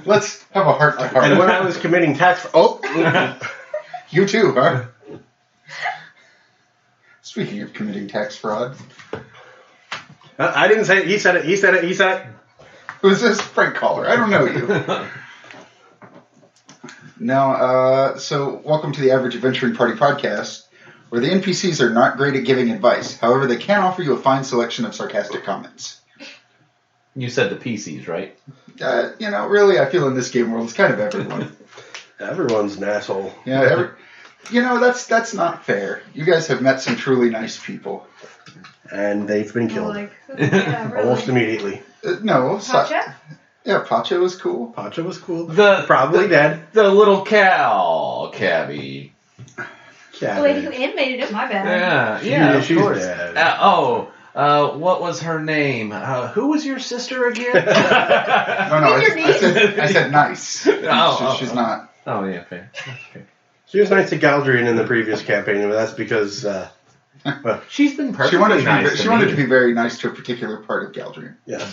Let's have a heart-to-heart. And when I was committing tax... You too, huh? Speaking of committing tax fraud. I didn't say it. He said it. Who's this? Frank Caller. I don't know you. Now, so welcome to the Average Adventuring Party podcast, where the NPCs are not great at giving advice. However, they can offer you a fine selection of sarcastic comments. You said the PCs, right? Really, I feel in this game world, it's kind of everyone. Everyone's an asshole. Yeah, that's not fair. You guys have met some truly nice people. And they've been killed. Yeah, really. Almost immediately. No. Pacha? Yeah, Pacha was cool. Pacha was cool. Probably dead. The little cow cabbie. The lady who animated it, my bad. Yeah, of she's course. dead. What was her name? Who was your sister again? No, I said nice. She's not. Oh, yeah, fair. Okay. She was nice to Galdrien in the previous campaign, but that's because... she's been perfectly She wanted to be very nice to a particular part of Galdrien. Yeah.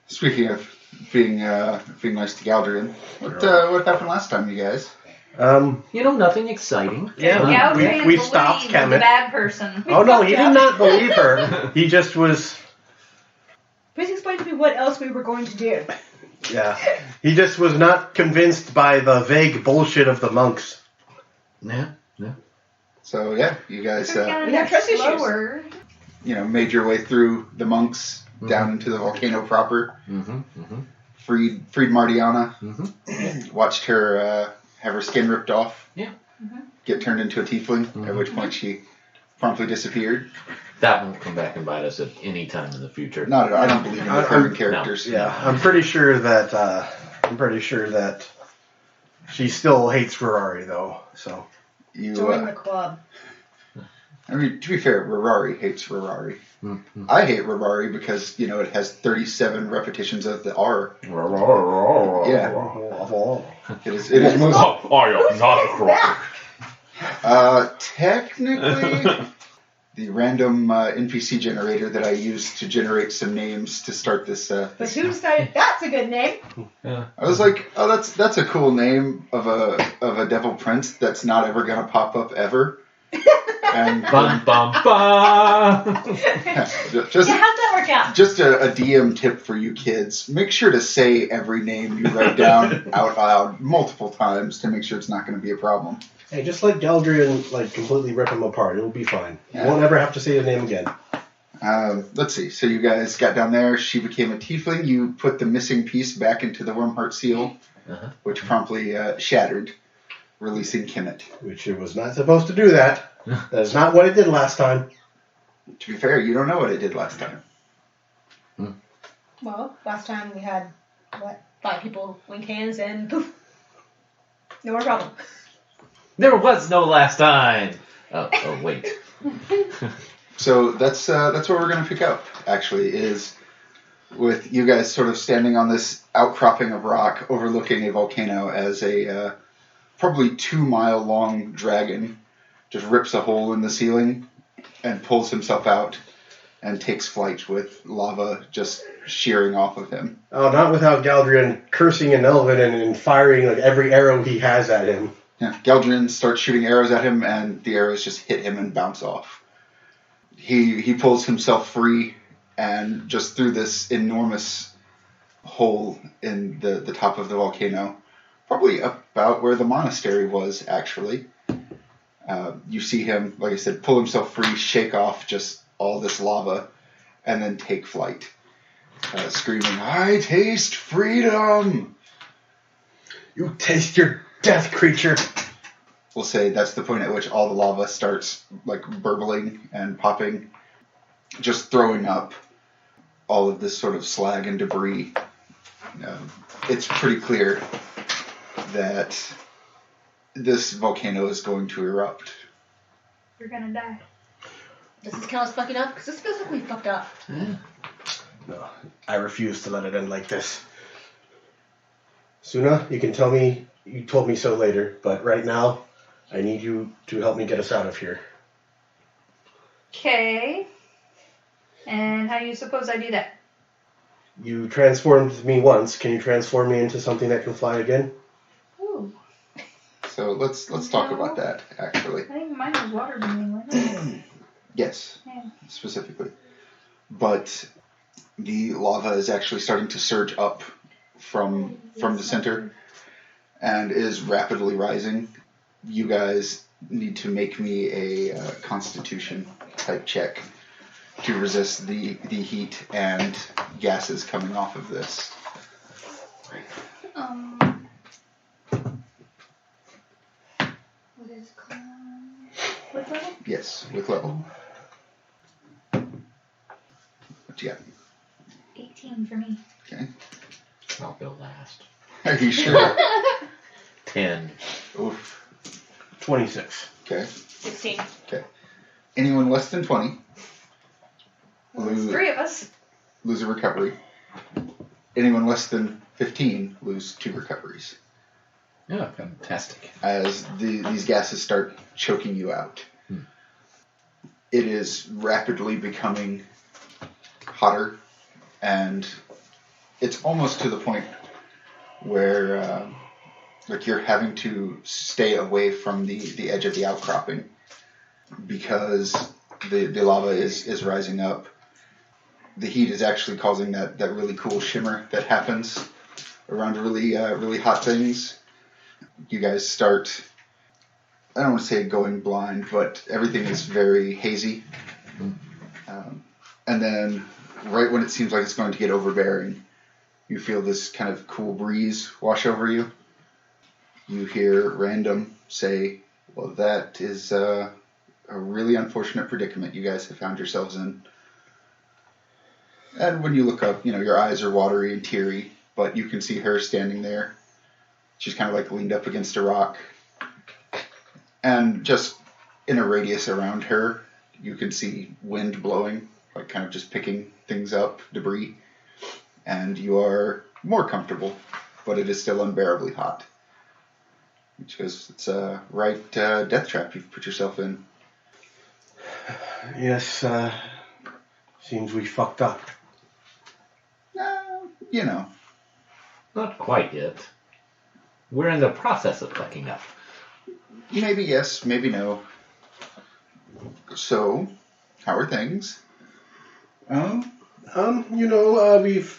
Speaking of being nice to Galdrien, what happened last time, you guys? Nothing exciting. Yeah, we stopped the Kemet. bad person. Oh no, he did not believe her. He just was... Please explain to me what else we were going to do. Yeah. He just was not convinced by the vague bullshit of the monks. Yeah. So yeah, you guys We have trust issues. Made your way through the monks down into the volcano proper. Freed Martiana. Watched her have her skin ripped off. Yeah. Get turned into a tiefling, at which point she promptly disappeared. That won't come back and bite us at any time in the future. Not at all. I don't believe in recurring characters. No. Yeah, I'm pretty sure that she still hates Ferrari though. So Join the club. I mean, to be fair, Ferrari hates Ferrari. I hate Ferrari because it has 37 repetitions of the R. Yeah, it is. It is most. I am not a crook. Technically, the random NPC generator that I used to generate some names to start this. But who decided that's a good name? Yeah. I was like, oh, that's a cool name of a devil prince that's not ever gonna pop up ever. And Bum bum bum. how'd that work out? Just a DM tip for you kids: make sure to say every name you write down out loud multiple times to make sure it's not going to be a problem. hey, just let Galdrien completely rip him apart. It'll be fine. You won't ever have to say his name again. Let's see. So you guys got down there. She became a tiefling. You put the missing piece back into the Wormheart seal, which promptly shattered, releasing Kemet. Which it was not supposed to do that. That's not what it did last time. To be fair, you don't know what it did last time. Well, last time we had, 5 people wink hands and poof. No more problem. There was no last time. Oh wait. So that's what we're going to pick up, actually, is with you guys sort of standing on this outcropping of rock overlooking a volcano as a probably 2-mile-long dragon just rips a hole in the ceiling and pulls himself out and takes flight with lava just shearing off of him. Oh, not without Galdrien cursing in Elven and firing every arrow he has at him. Yeah, Galdrien starts shooting arrows at him, and the arrows just hit him and bounce off. He pulls himself free, and just through this enormous hole in the top of the volcano, probably about where the monastery was, actually. You see him, like I said, pull himself free, shake off just all this lava, and then take flight, screaming, "I taste freedom!" You taste your death, creature. We'll say that's the point at which all the lava starts burbling and popping, just throwing up all of this sort of slag and debris. It's pretty clear that this volcano is going to erupt. You're gonna die. Does this count as fucking up? Because this feels like we fucked up. No, I refuse to let it end like this. Suna, you can tell me you told me so later, but right now, I need you to help me get us out of here. Okay. And how do you suppose I do that? You transformed me once. Can you transform me into something that can fly again? Ooh. So let's talk about that, actually. I think mine was water breathing, wasn't it? Yes, Yeah. specifically. But the lava is actually starting to surge up from the center and is rapidly rising. You guys need to make me a Constitution type check to resist the heat and gases coming off of this. What is it called? What level? Yes, with level. What you got? 18 for me. Okay. I'll go last. Are you sure? 10. Oof. 26. Okay. 16. Okay. Anyone less than 20 Well, there's 3 of us. lose a recovery. Anyone less than 15 lose 2 recoveries. Yeah, fantastic. As these gases start choking you out. It is rapidly becoming hotter, and it's almost to the point where like you're having to stay away from the edge of the outcropping because the lava is rising up. The heat is actually causing that really cool shimmer that happens around really hot things. You guys start, I don't want to say going blind, but everything is very hazy. And then right when it seems like it's going to get overbearing, you feel this kind of cool breeze wash over you. You hear Random say, well, that is a really unfortunate predicament you guys have found yourselves in. And when you look up, your eyes are watery and teary, but you can see her standing there. She's kind of like leaned up against a rock. And just in a radius around her, you can see wind blowing, like kind of just picking things up, debris. And you are more comfortable, but it is still unbearably hot. Because it's a right death trap you've put yourself in. Yes, seems we fucked up. Not quite yet. We're in the process of fucking up. Maybe yes, maybe no. So, how are things?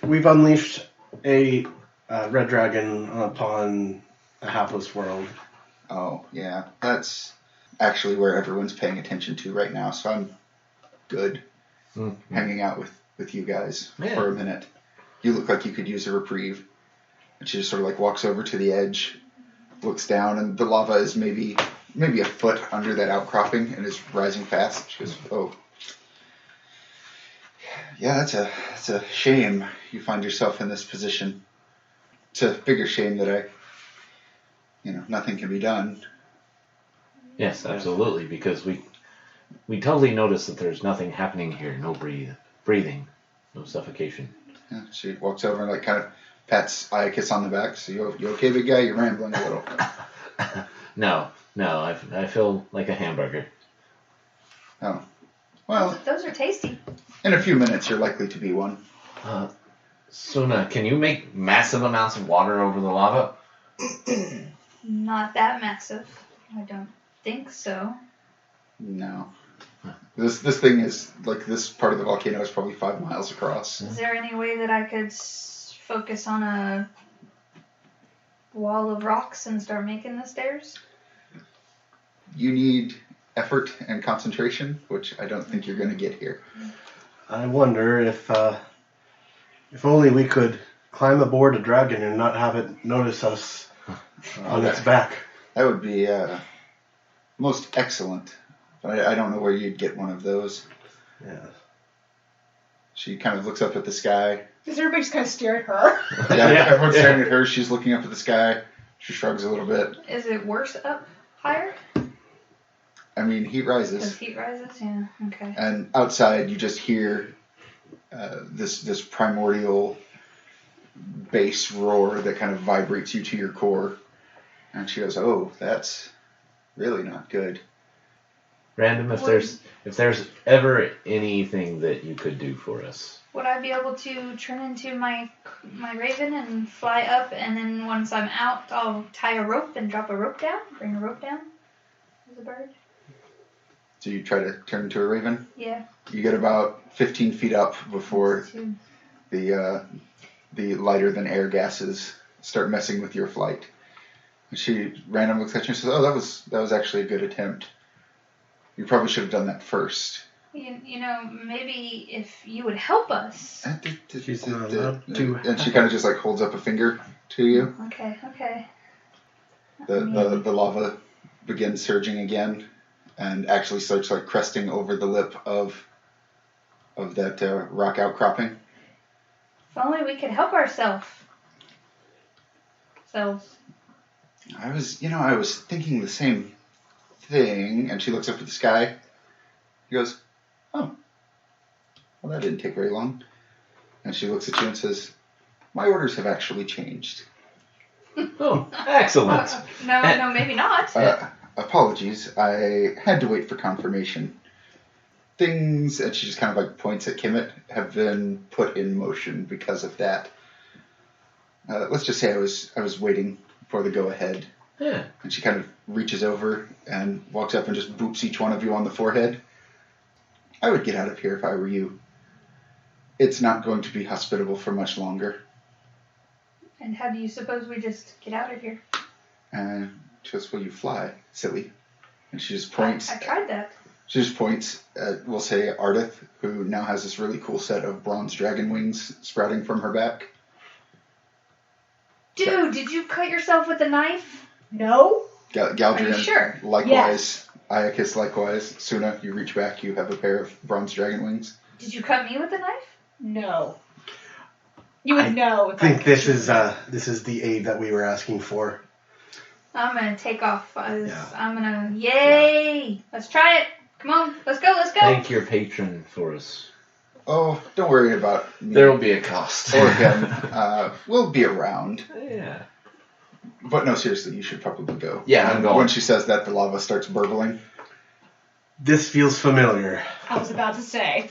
We've unleashed a red dragon upon a hapless world. Oh, yeah. That's actually where everyone's paying attention to right now, so I'm good hanging out with you guys for a minute. You look like you could use a reprieve. And she just sort of like walks over to the edge, looks down, and the lava is maybe a foot under that outcropping and is rising fast. She goes, oh. Yeah, that's a shame you find yourself in this position. It's a bigger shame that nothing can be done. Yes, absolutely, because we totally noticed that there's nothing happening here. No breathing, no suffocation. Yeah, she walks over and like kind of pats Iocus on the back. So you okay, big guy? You're rambling a little. No, I feel like a hamburger. Oh, well. Those are tasty. In a few minutes, you're likely to be one. Suna, can you make massive amounts of water over the lava? Not that massive. I don't think so. No. This thing is, like, this part of the volcano is probably 5 miles across. Is there any way that I could focus on a wall of rocks and start making the stairs? You need effort and concentration, which I don't think you're going to get here. I wonder if only we could climb aboard a dragon and not have it notice us on its back. That would be most excellent. But I don't know where you'd get one of those. Yeah. She kind of looks up at the sky. Does everybody just kind of stare at her? Yeah, everyone's staring at her. She's looking up at the sky. She shrugs a little bit. Is it worse up higher? I mean, heat rises. Because heat rises? Yeah, okay. And outside, you just hear this primordial bass roar that kind of vibrates you to your core. And she goes, oh, that's really not good. Random, if there's ever anything that you could do for us. Would I be able to turn into my raven and fly up, and then once I'm out, I'll tie a rope and drop a rope down? Bring a rope down as a bird? So you try to turn into a raven? Yeah. You get about 15 feet up before the lighter than air gases start messing with your flight. And she random looks at you and says, "Oh, that was actually a good attempt. You probably should have done that first." You know, maybe if you would help us. She's not allowed to. And she kind of just like holds up a finger to you. Okay. The lava begins surging again, and actually starts like cresting over the lip of that rock outcropping. If only we could help ourselves. I was thinking the same thing. And she looks up at the sky. He goes, "Oh, well, that didn't take very long." And she looks at you and says, "My orders have actually changed." Oh, excellent. No, maybe not. Apologies, I had to wait for confirmation. Things, and she just kind of like points at Kemet, have been put in motion because of that. Let's just say I was waiting for the go-ahead. Yeah. And she kind of reaches over and walks up and just boops each one of you on the forehead. I would get out of here if I were you. It's not going to be hospitable for much longer. And how do you suppose we just get out of here? Just will you fly, silly? And she just points. I tried that. She just points at, we'll say, Ardith, who now has this really cool set of bronze dragon wings sprouting from her back. Dude, did you cut yourself with a knife? No. Galdrien, Are you sure? Likewise. Iocus, likewise. Suna, you reach back, you have a pair of bronze dragon wings. Did you cut me with a knife? No. You would know. I think this is the aid that we were asking for. I'm gonna take off. Yeah. I'm gonna. Yay! Let's try it. Come on, let's go. Thank your patron for us. Oh, don't worry about me. There will be a cost. Or him. We'll be around. Yeah. But no, seriously, you should probably go. Yeah, I'm going. When she says that, the lava starts burbling. This feels familiar. I was about to say.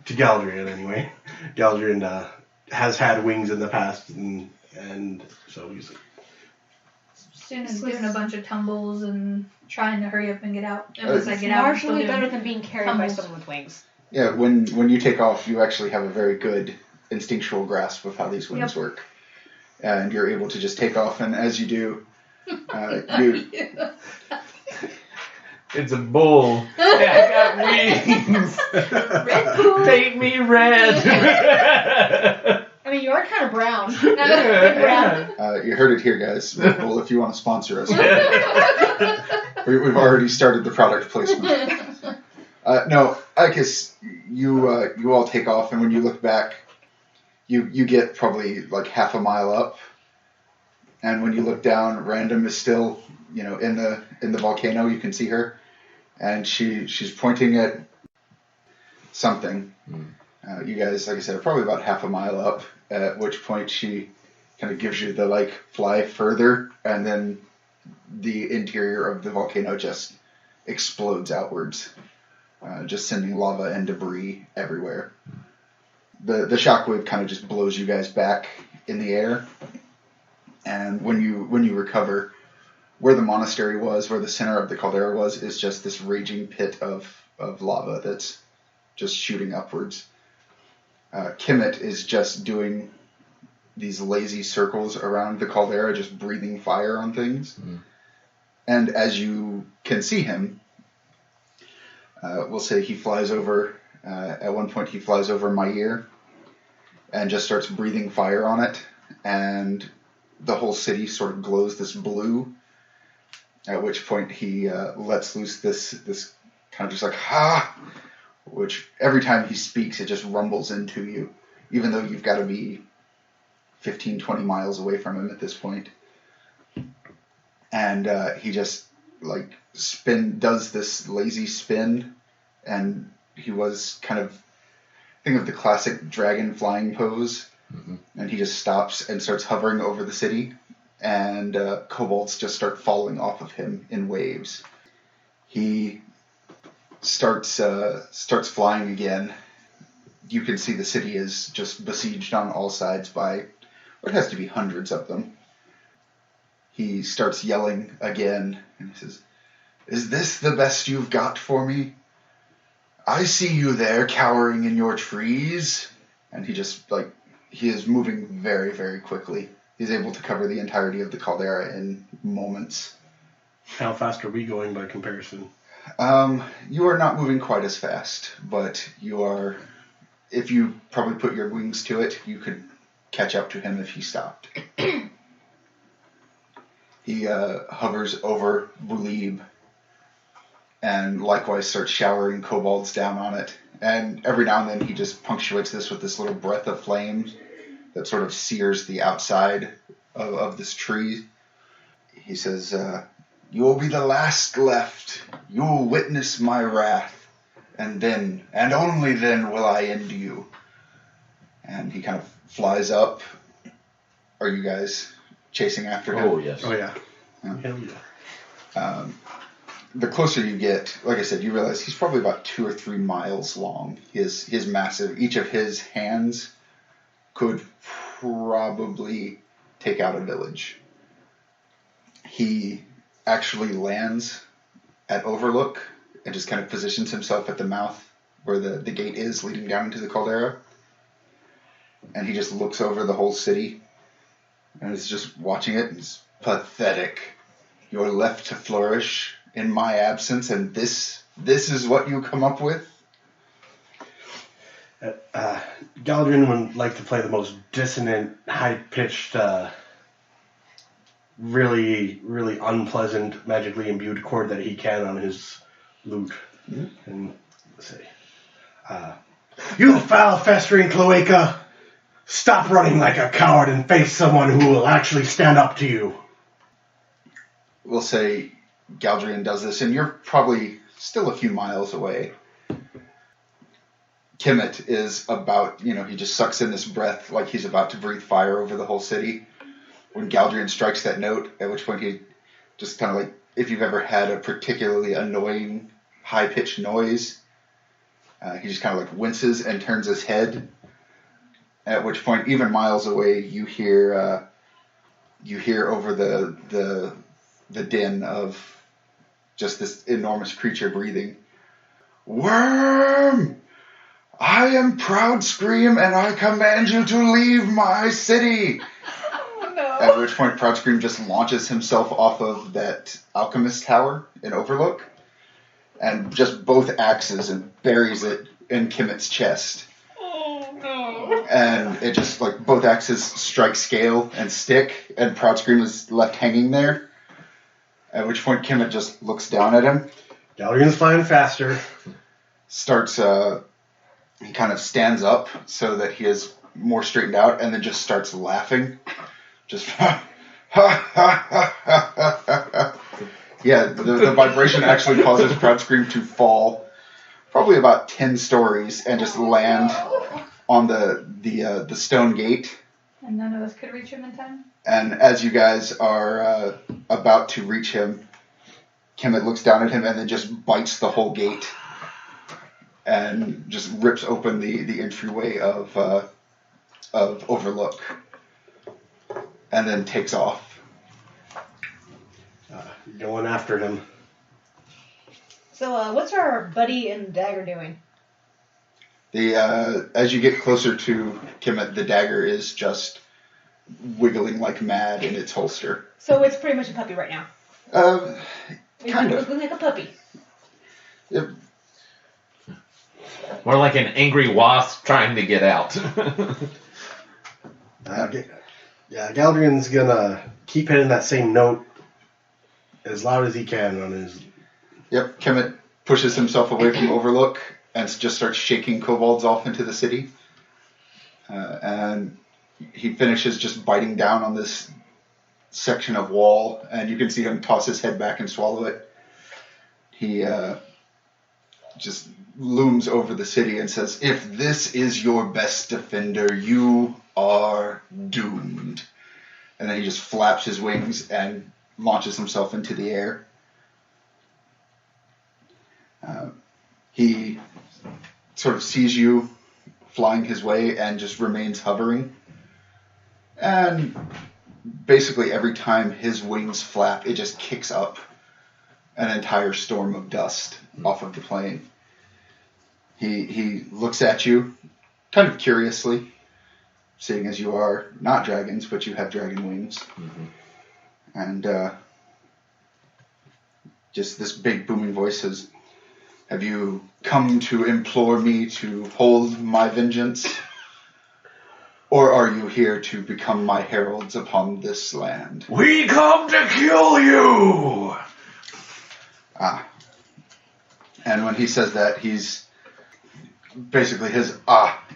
To Galdrien, anyway. Galdrien has had wings in the past, and so he's... Suna's doing a bunch of tumbles and trying to hurry up and get out. And once I get out, I'm still Marginally doing better than being carried by tumbles. someone with wings. Yeah, when you take off, you actually have a very good instinctual grasp of how these wings work. And you're able to just take off, and as you do, you... It's a bull. I got wings. Red bull. Paint me red. I mean, you are kind of brown. you heard it here, guys. Red Bull, if you want to sponsor us. We've already started the product placement. No, Iocus, you all take off, and when you look back, you get probably like half a mile up, and when you look down, Random is still, in the volcano. You can see her, and she's pointing at something. You guys, like I said, are probably about half a mile up, at which point she kind of gives you the fly further, and then the interior of the volcano just explodes outwards, just sending lava and debris everywhere. The shockwave kind of just blows you guys back in the air, and when you recover, where the monastery was, where the center of the caldera was, is just this raging pit of lava that's just shooting upwards. Kemet is just doing these lazy circles around the caldera, just breathing fire on things. And as you can see him, we'll say he flies over, at one point he flies over my ear and just starts breathing fire on it, and the whole city sort of glows this blue, at which point he lets loose this kind of just like, ha! Which every time he speaks, it just rumbles into you, even though you've got to be 15, 20 miles away from him at this point. And he just does this lazy spin, and he was kind of, think of the classic dragon flying pose, and he just stops and starts hovering over the city, and kobolds just start falling off of him in waves. He starts flying again. You can see the city is just besieged on all sides by what has to be hundreds of them. He starts yelling again, and he says, "Is this the best you've got for me? I see you there cowering in your trees." And he is moving very, very quickly. He's able to cover the entirety of the caldera in moments. How fast are we going by comparison? You are not moving quite as fast, but you are, if you probably put your wings to it, you could catch up to him if he stopped. He hovers over Bulib and likewise starts showering kobolds down on it. And every now and then he just punctuates this with this little breath of flame that sort of sears the outside of this tree. He says, "You will be the last left. You will witness my wrath. And then, and only then, will I end you." And he kind of flies up. Are you guys chasing after him? Oh, yes. Oh, yeah. Yeah. Hell yeah. The closer you get, like I said, you realize he's probably about 2 or 3 miles long. He is massive. Each of his hands could probably take out a village. He actually lands at Overlook and just kind of positions himself at the mouth where the gate is leading down into the caldera. And he just looks over the whole city and is just watching it. It's pathetic. You're left to flourish in my absence, and this is what you come up with? Galdrien would like to play the most dissonant, high-pitched, really, really unpleasant, magically imbued chord that he can on his lute. Mm-hmm. And say, "You foul, festering cloaca! Stop running like a coward and face someone who will actually stand up to you." We'll say Galdrien does this, and you're probably still a few miles away. Kemet is about, he just sucks in this breath like he's about to breathe fire over the whole city. When Galdrien strikes that note, at which point he just kind of like, if you've ever had a particularly annoying high-pitched noise, he just kind of like winces and turns his head. At which point, even miles away, you hear over the din of just this enormous creature breathing. "Worm! I am Proud Scream, and I command you to leave my city!" Oh, no. At which point, Proud Scream just launches himself off of that alchemist tower in Overlook, and just both axes and buries it in Kemet's chest. Oh, no. And it just, both axes strike scale and stick, and Proud Scream is left hanging there. At which point, Kemet just looks down at him. Galdrien's flying faster. He kind of stands up so that he is more straightened out, and then just starts laughing. Just, ha, ha, ha, ha, ha. Yeah, the vibration actually causes Proud Scream to fall probably about 10 stories and just land on the stone gate. And none of us could reach him in time? And as you guys are about to reach him, Kemet looks down at him and then just bites the whole gate and just rips open the entryway of Overlook and then takes off. Going after him. So, what's our buddy and dagger doing? As you get closer to Kemet, the dagger is just wiggling like mad in its holster. So it's pretty much a puppy right now. Kind of. Looking like a puppy. Yep. More like an angry wasp trying to get out. Galdrien's gonna keep hitting that same note as loud as he can on his... Yep, Kemet pushes himself away from Overlook and just starts shaking kobolds off into the city. And he finishes just biting down on this section of wall, and you can see him toss his head back and swallow it. He just looms over the city and says, "If this is your best defender, you are doomed." And then he just flaps his wings and launches himself into the air. He sort of sees you flying his way and just remains hovering. And basically every time his wings flap, it just kicks up an entire storm of dust off of the plane. He looks at you kind of curiously, seeing as you are not dragons, but you have dragon wings. And just this big booming voice says, "Have you come to implore me to hold my vengeance? Or are you here to become my heralds upon this land?" We come to kill you! And when he says that, he's basically his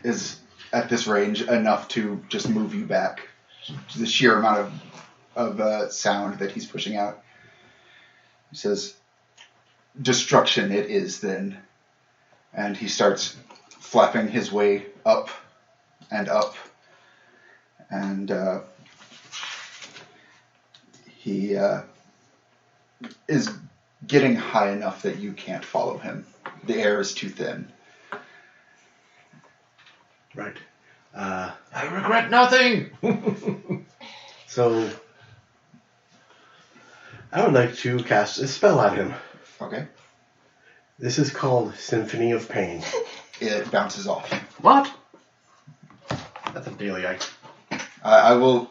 is at this range enough to just move you back. The sheer amount of sound that he's pushing out. He says, "Destruction it is then." And he starts flapping his way up and up. And he is getting high enough that you can't follow him. The air is too thin. Right. I regret nothing. So, I would like to cast a spell at him. Okay. This is called Symphony of Pain. It bounces off. What? That's a daily item. I will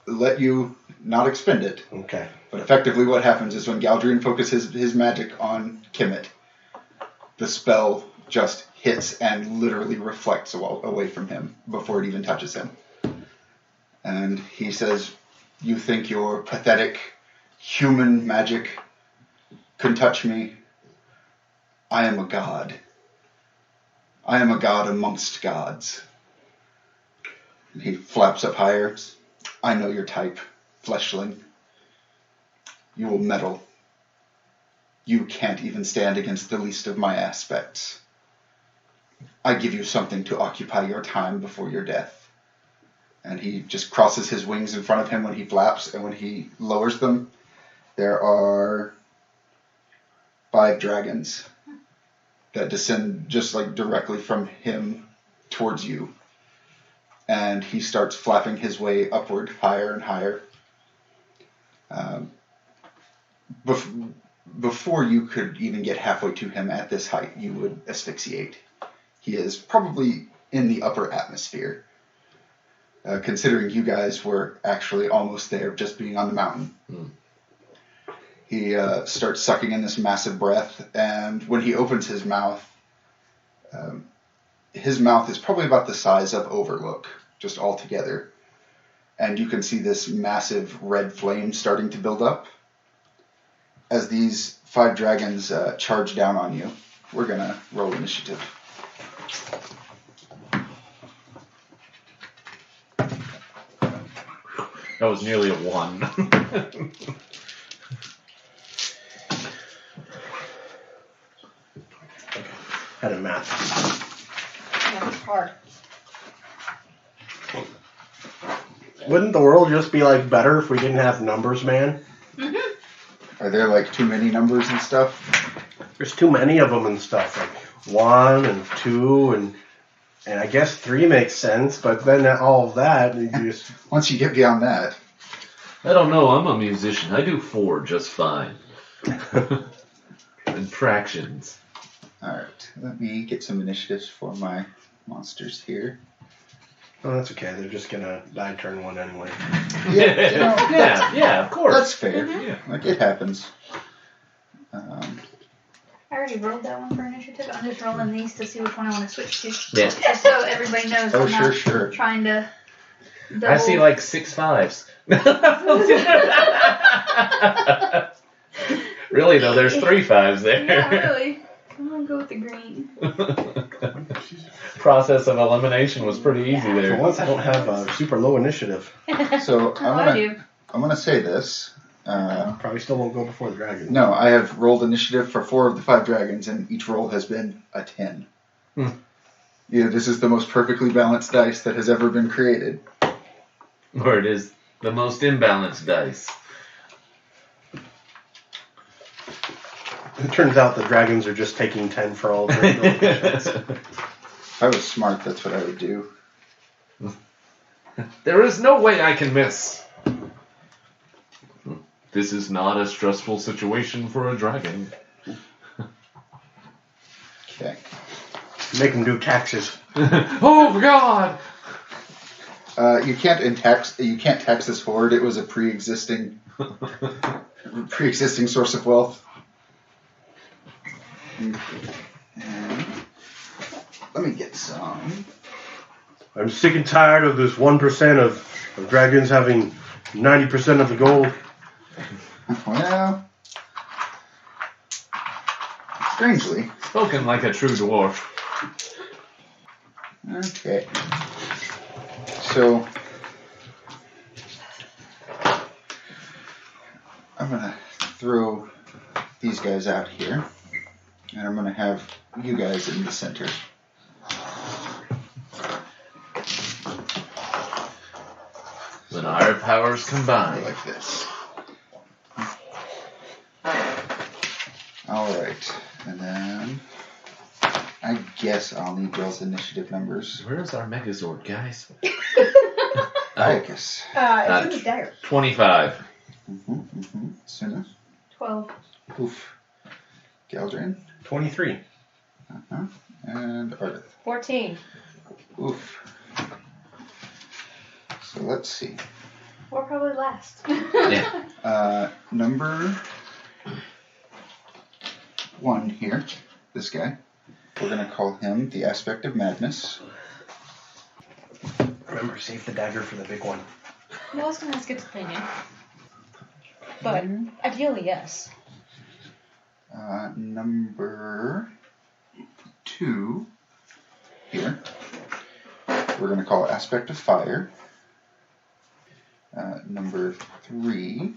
let you not expend it. Okay. But effectively what happens is when Galdrien focuses his magic on Kemet, the spell just hits and literally reflects away from him before it even touches him. And he says, "You think your pathetic human magic can touch me? I am a god. I am a god amongst gods." And he flaps up higher. "I know your type, fleshling. You will meddle. You can't even stand against the least of my aspects. I give you something to occupy your time before your death." And he just crosses his wings in front of him when he flaps, and when he lowers them, there are 5 dragons that descend just like directly from him towards you. And he starts flapping his way upward, higher and higher. Before you could even get halfway to him at this height, you would asphyxiate. He is probably in the upper atmosphere, considering you guys were actually almost there, just being on the mountain. He starts sucking in this massive breath, and when he opens his mouth is probably about the size of Overlook, just all together. And you can see this massive red flame starting to build up. As these 5 dragons charge down on you, we're going to roll initiative. That was nearly a 1. Had a math. Yeah, it's hard. Wouldn't the world just be like better if we didn't have numbers, man? Are there like too many numbers and stuff? There's too many of them and stuff. Like 1 and 2 and I guess 3 makes sense, but then all of that, you just... Once you get beyond that. I don't know, I'm a musician. I do 4 just fine. And fractions. Alright, let me get some initiatives for my monsters here. Oh, that's okay. They're just gonna die turn 1 anyway. Yeah, you know, yeah, of course. that's fair. Yeah. Like, it happens. I already rolled that one for initiative. I'm just rolling these to see which one I want to switch to. Yeah. Just so everybody knows Oh, I'm not sure. trying to double. I see like 6 5s. Really though, there's 3 5s there. Yeah, really. I'm going to go with the green. Process of elimination was pretty easy For there. once, I don't have a super low initiative. So I do. I'm gonna say this. Probably still won't go before the dragon. No, I have rolled initiative for 4 of the 5 dragons, and each roll has been a 10. Yeah, this is the most perfectly balanced dice that has ever been created. Or it is the most imbalanced dice. It turns out the dragons are just taking 10 for all their abilities. If I was smart, that's what I would do. There is no way I can miss. This is not a stressful situation for a dragon. Okay. Make them do taxes. Oh God! You can't tax this horde. It was a pre-existing source of wealth. And let me get some. I'm sick and tired of this 1% of dragons having 90% of the gold. Well, strangely. Spoken like a true dwarf. Okay. So, I'm going to throw these guys out here, and I'm going to have you guys in the center. When our powers combine. Like this. Alright, and then I guess I'll need y'all's initiative numbers. Where's our Megazord, guys? Iocus. It's in the diary. 25. Suna. 12. Oof. Galdrien. 23. And Ardith. 14. Oof. So let's see. Or probably last. Yeah. Number 1 here. This guy. We're going to call him the Aspect of Madness. Remember, save the dagger for the big one. Well, I was going to ask its opinion. But ideally, yes. Number 2 here. We're going to call Aspect of Fire. Number 3.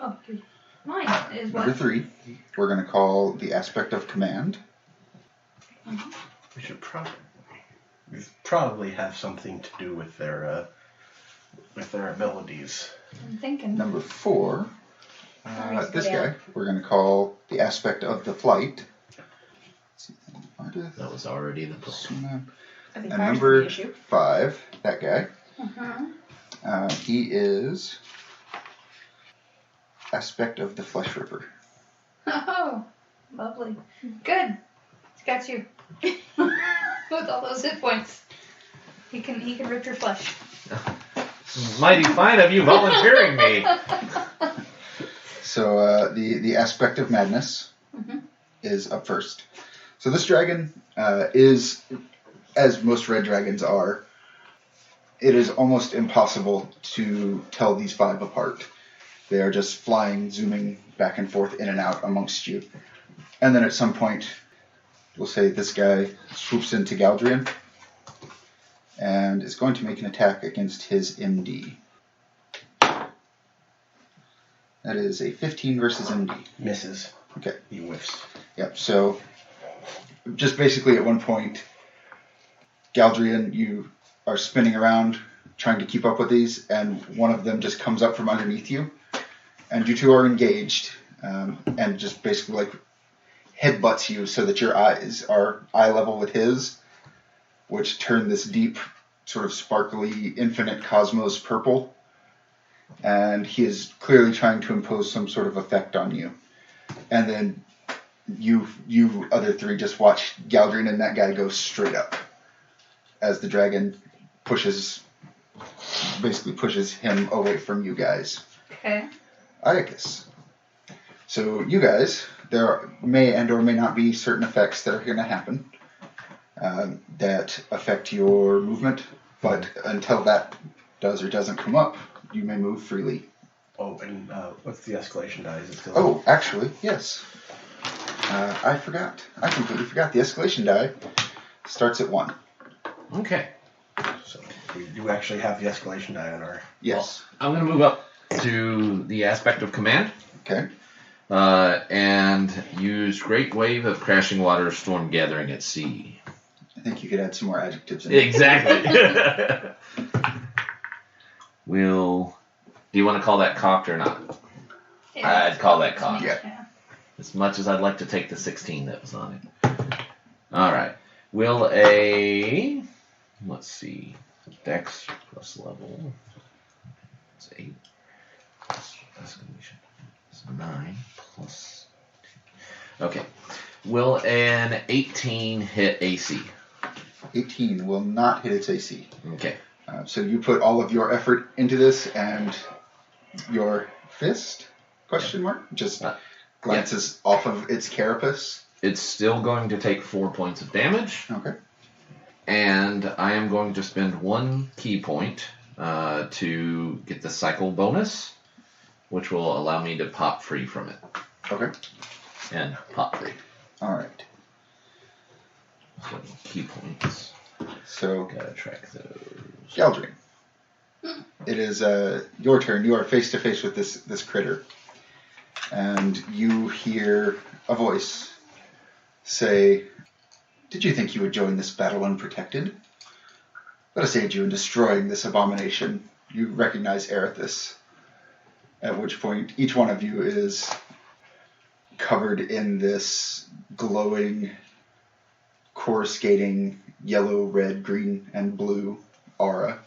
Oh, mine is what? Number 3. We're going to call the Aspect of Command. We should probably have something to do with their abilities. I'm thinking. Number 4. This guy. We're going to call the Aspect of the Flight. That was already the plan. Suna. I think And fire's number the issue. 5. That guy. Uh-huh. He is Aspect of the Flesh Ripper. Oh, lovely. Good. It's got you. With all those hit points. He can rip your flesh. Mighty fine of you volunteering me. So the Aspect of Madness is up first. So this dragon is, as most red dragons are, it is almost impossible to tell these 5 apart. They are just flying, zooming back and forth in and out amongst you. And then at some point, we'll say this guy swoops into Galdrien and is going to make an attack against his MD. That is a 15 versus MD. Misses. Okay. He whiffs. Yep, so just basically at one point, Galdrien, you are spinning around trying to keep up with these, and one of them just comes up from underneath you, and you two are engaged, and just basically like headbutts you so that your eyes are eye level with his, which turn this deep, sort of sparkly, infinite cosmos purple, and he is clearly trying to impose some sort of effect on you. And then you other 3 just watch Galdrien and that guy go straight up as the dragon basically pushes him away from you guys. Okay. Iocus. So you guys, there may and or may not be certain effects that are going to happen that affect your movement, but until that does or doesn't come up, you may move freely. Oh, and what's the escalation die? Is it still Oh, actually, yes. I forgot. I completely forgot. The escalation die starts at 1. Okay. So we do actually have the escalation die on our... Yes. I'm going to move up to the Aspect of Command. Okay. And use Great Wave of Crashing Water Storm Gathering at Sea. I think you could add some more adjectives in there. Exactly. Do you want to call that cocked or not? Yeah. I'd call that cocked. Yeah. As much as I'd like to take the 16 that was on it. All right. Will a... Let's see. Dex plus level. It's 8. Plus escalation. It's 9 plus... Okay. Will an 18 hit AC? 18 will not hit its AC. Okay. So you put all of your effort into this, and your fist, question mark, just glances off of its carapace. It's still going to take 4 points of damage. Okay. And I am going to spend 1 key point to get the cycle bonus, which will allow me to pop free from it. Okay. And pop free. All right. So key points. So, Gotta track those. Galdrien, it is your turn. You are face to face with this critter, and you hear a voice say, "Did you think you would join this battle unprotected? Let us aid you in destroying this abomination." You recognize Ardith, at which point each one of you is covered in this glowing, coruscating yellow, red, green, and blue aura.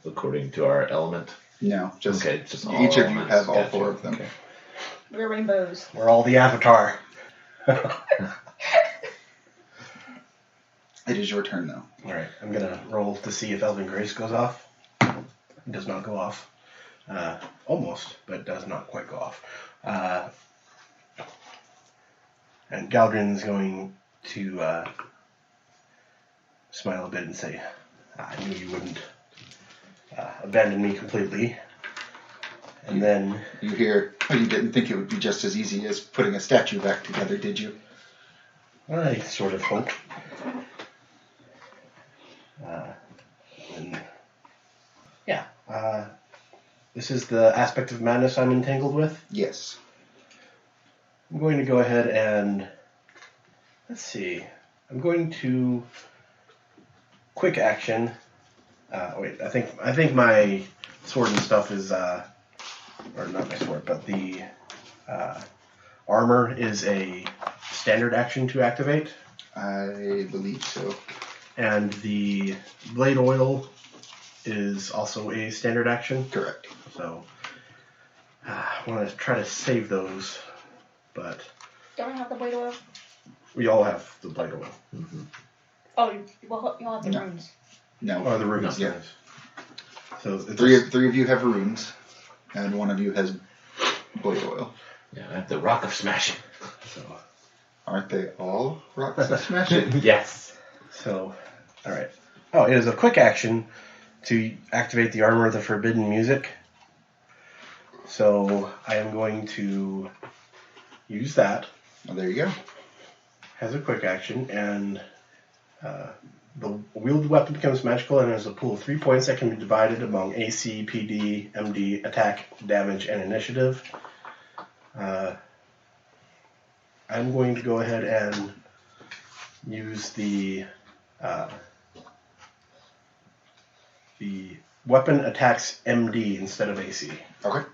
According to our element. No, just Okay, just all each of you elements. have all Gotcha. 4 of them. Okay. We're rainbows. We're all the Avatar. It is your turn, though. Alright, I'm gonna roll to see if Elven Grace goes off. It does not go off. Almost, but does not quite go off. And Galdrien's going to smile a bit and say, "I knew you wouldn't abandon me completely." And then... You hear, "Oh, you didn't think it would be just as easy as putting a statue back together, did you?" I sort of hoped. And yeah, this is the aspect of madness I'm entangled with. Yes. I'm going to go ahead and, let's see, I'm going to quick action. Wait, I think my sword and stuff is, or not my sword, but the armor is a standard action to activate. I believe so. And the blade oil is also a standard action. Correct. So I want to try to save those, but Don't I have the blade oil? we all have the blade oil. Mm-hmm. Oh, you'll have the No. runes. No. Or the runes. Yeah. yes. So it's Three of you have runes, and one of you has blade oil. Yeah, I have the rock of smashing. so, Aren't they all rocks of smashing? Yes. so all right. Oh, it is a quick action to activate the armor of the forbidden music. So I am going to use that Well, there you go. as a quick action, and the wielded weapon becomes magical and has a pool of 3 points that can be divided among AC, PD, MD, attack, damage, and initiative. I'm going to go ahead and use the weapon attacks MD instead of AC. Okay.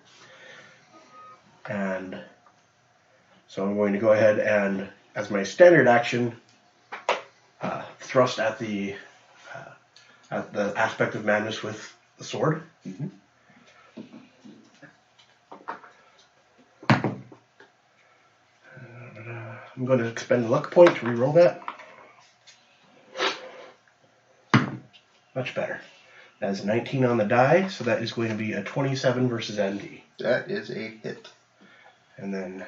And so I'm going to go ahead and, as my standard action, thrust at the aspect of madness with the sword. Mm-hmm. I'm going to expend a luck point to reroll that. Much better. That is 19 on the die, so that is going to be a 27 versus MD. That is a hit. And then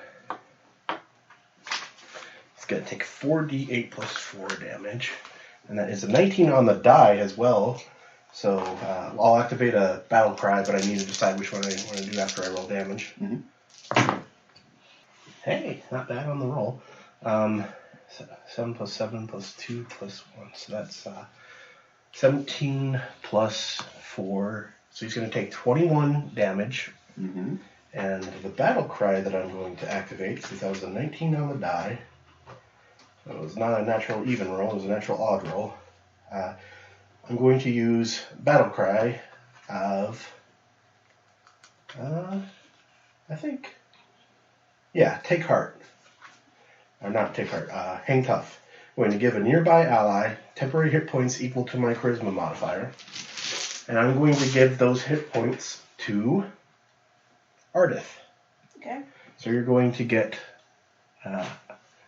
it's going to take 4d8 plus 4 damage. And that is a 19 on the die as well. So I'll activate a battle cry, but I need to decide which one I want to do after I roll damage. Mm-hmm. Hey, not bad on the roll. 7 plus 7 plus 2 plus 1. So that's 17 plus 4. So he's going to take 21 damage. Mm-hmm. And the battle cry that I'm going to activate, since that was a 19 on the die, it was not a natural even roll, it was a natural odd roll. I'm going to use battle cry of, I think, Yeah, take heart. Or not take heart. Hang tough. I'm going to give a nearby ally temporary hit points equal to my charisma modifier. And I'm going to give those hit points to Ardith. Okay. So you're going to get...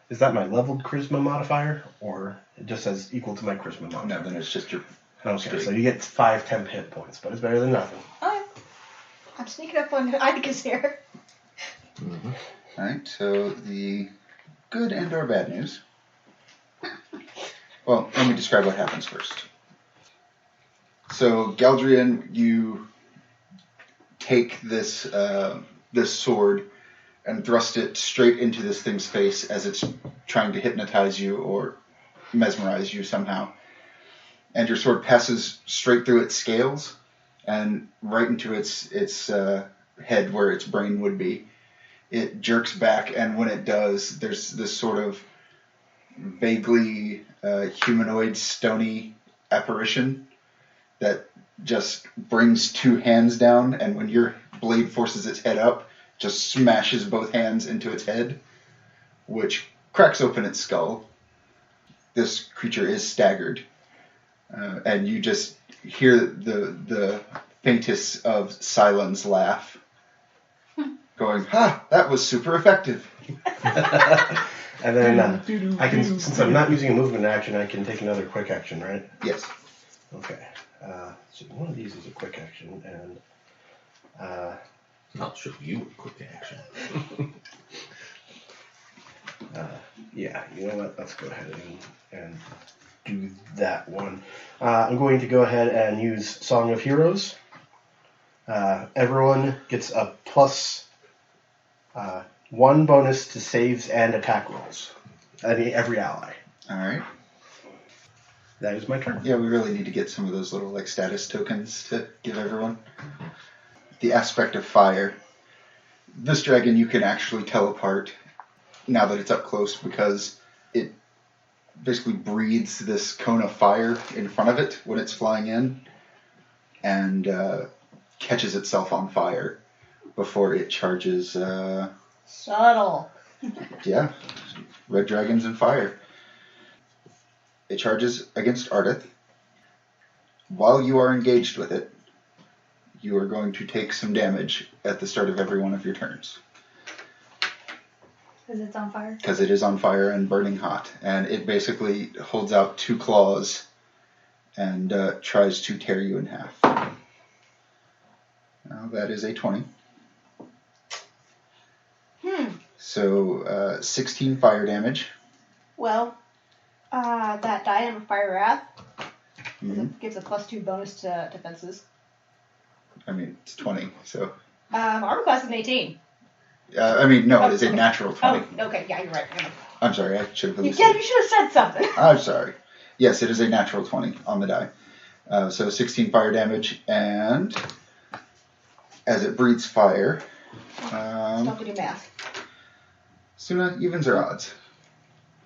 is that my leveled charisma modifier? Or it just says equal to my charisma modifier? No, then it's just your... Okay, so you get 5 temp hit points, but it's better than nothing. Okay. I'm sneaking up on Iocus here. Mm-hmm. Alright, so the good and or bad news. Well, let me describe what happens first. So, Galdrien, you take this this sword and thrust it straight into this thing's face as it's trying to hypnotize you or mesmerize you somehow. And your sword passes straight through its scales and right into its head where its brain would be. It jerks back, and when it does, there's this sort of vaguely humanoid, stony apparition that just brings 2 hands down, and when your blade forces its head up, just smashes both hands into its head, which cracks open its skull. This creature is staggered, and you just hear the faintest of Silence laugh, going, "Ha! That was super effective." And then I can, since I'm not using a movement action, I can take another quick action, right? Yes. Okay. So one of these is a quick action, and I'll show you a quick action. yeah, you know what? Let's go ahead and do that one. I'm going to go ahead and use Song of Heroes. Everyone gets a plus 1 bonus to saves and attack rolls. Every ally. Alright. That is my turn. Yeah, we really need to get some of those little status tokens to give everyone. The aspect of fire. This dragon you can actually teleport now that it's up close because it basically breathes this cone of fire in front of it when it's flying in and catches itself on fire before it charges. Subtle. Yeah, red dragons and fire. It charges against Ardith. While you are engaged with it, you are going to take some damage at the start of every one of your turns. Because it's on fire. Because it is on fire and burning hot. And it basically holds out 2 claws and tries to tear you in half. Now that is a 20. So 16 fire damage. Well, that Diadem of Fire Wrath Mm-hmm. gives a +2 bonus to defenses. I mean, it's 20, so... Armor class is an 18. No, it is a natural 20. Oh, okay, yeah, you're right. I'm sorry, I should have You listened. should have said something. I'm sorry. Yes, it is a natural 20 on the die. So 16 fire damage, and as it breathes fire... Don't do math. Suna, evens or odds?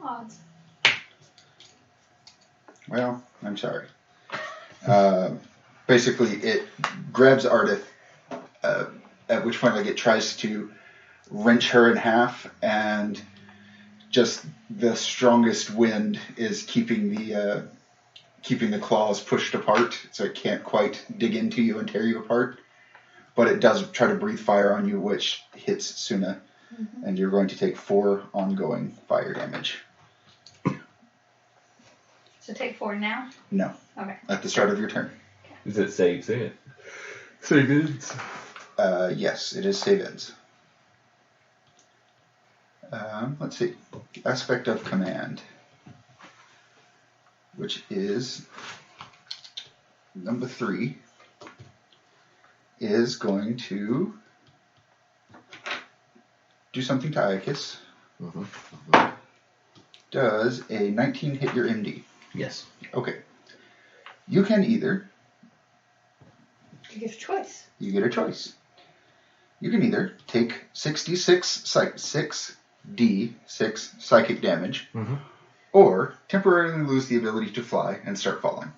Odds. Well, I'm sorry. Basically, it grabs Ardith, at which point it tries to wrench her in half, and just the strongest wind is keeping the claws pushed apart, so it can't quite dig into you and tear you apart. But it does try to breathe fire on you, which hits Suna, and you're going to take 4 ongoing fire damage. So take 4 now? No. Okay. At the start of your turn. Is it save? Say it. Save it. Yes, it is save ends. Let's see. Aspect of command, which is number 3, is going to do something to Iocus. Does a 19 hit your MD? Yes. Okay. You can either... You get a choice. You get a choice. You can either take 6d6 psychic damage, or temporarily lose the ability to fly and start falling.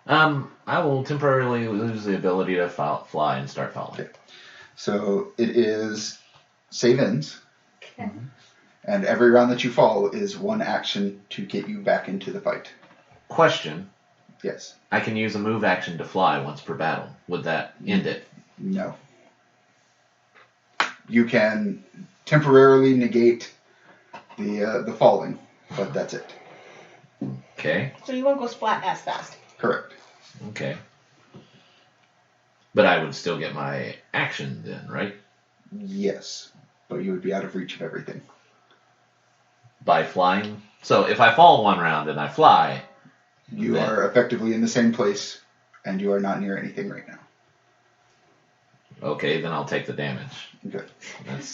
I will temporarily lose the ability to fly and start falling. Okay. So it is save ends. Okay. And every round that you fall is one action to get you back into the fight. Question. Yes. I can use a move action to fly once per battle. Would that end it? No. You can temporarily negate the falling, but that's it. Okay. So you won't go splat as fast. Correct. Okay. But I would still get my action then, right? Yes, but you would be out of reach of everything. By flying? So if I fall one round and I fly... You then- are effectively in the same place, and you are not near anything right now. Okay, then I'll take the damage. Okay.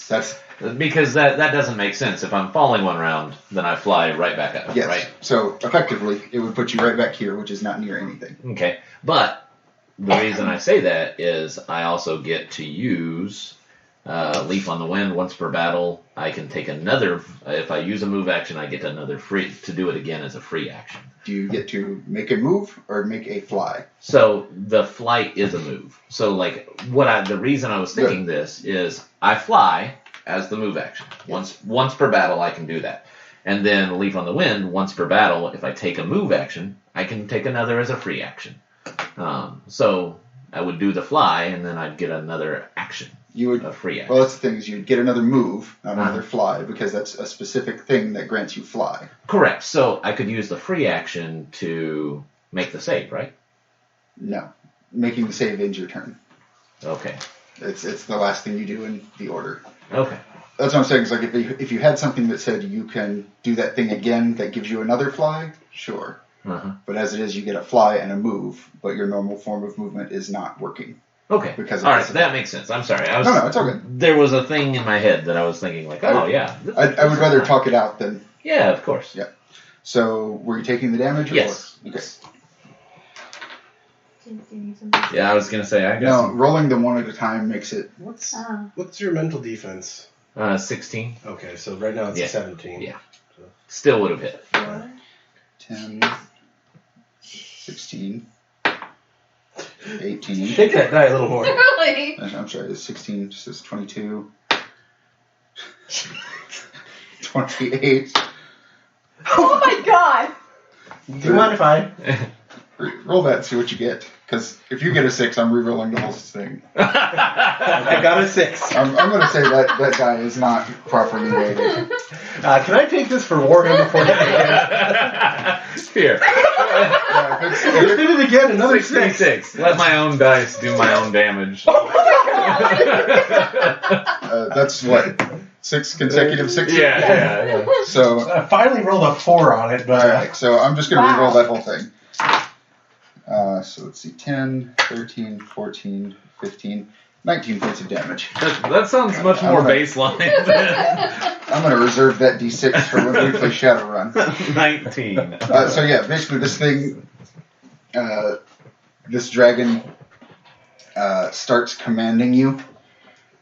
That's because that doesn't make sense. If I'm falling one round, then I fly right back up, Yes. right? So effectively, it would put you right back here, which is not near anything. Okay, but the reason I say that is I also get to use Leaf on the Wind once per battle. I can take another, if I use a move action, I get another free, to do it again as a free action. Do you get to make a move or make a fly? So the flight is a move. So like the reason I was thinking this is I fly as the move action. Once per battle I can do that. And then Leaf on the Wind, once per battle, if I take a move action, I can take another as a free action. So I would do the fly and then I'd get another action. You would. A free action. Well, that's the thing is you'd get another move, not another fly, because that's a specific thing that grants you fly. Correct. So I could use the free action to make the save, right? No, making the save ends your turn. Okay. It's the last thing you do in the order. Okay. That's what I'm saying. Is like if you had something that said you can do that thing again that gives you another fly, sure. Uh-huh. But as it is, you get a fly and a move, but your normal form of movement is not working. Okay. Because all right, so that makes sense. I'm sorry. No, it's okay. There was a thing in my head that I was thinking like, oh yeah. I would rather talk it out than. Yeah, of course. Yeah. So were you taking the damage? Or Yes. What? Okay. Yeah, I was gonna say I No, got rolling them one at a time makes it. What's your mental defense? 16. Okay, so right now it's a 17. Yeah. Still would have hit. 10, 16, 18. Shake that die a little more. Really? I'm sorry, it's 16, just as 22. 28. Oh my god! Do you mind if I? Roll that and see what you get. Because if you get a 6, I'm re-rolling the whole thing. I got a 6. I'm going to say that die is not properly weighted. Can I take this for Warhammer 40k? Here. Yeah, if You did it again, another 6. 66. Let my own dice do my own damage. that's what? 6 consecutive 6? Yeah. So, I finally rolled a 4 on it, but alright, so I'm just going to re-roll that whole thing. So let's see, 10, 13, 14, 15, 19 points of damage. That sounds much more baseline I'm going to reserve that d6 for when we play Shadowrun. 19. So yeah, basically this thing, this dragon starts commanding you.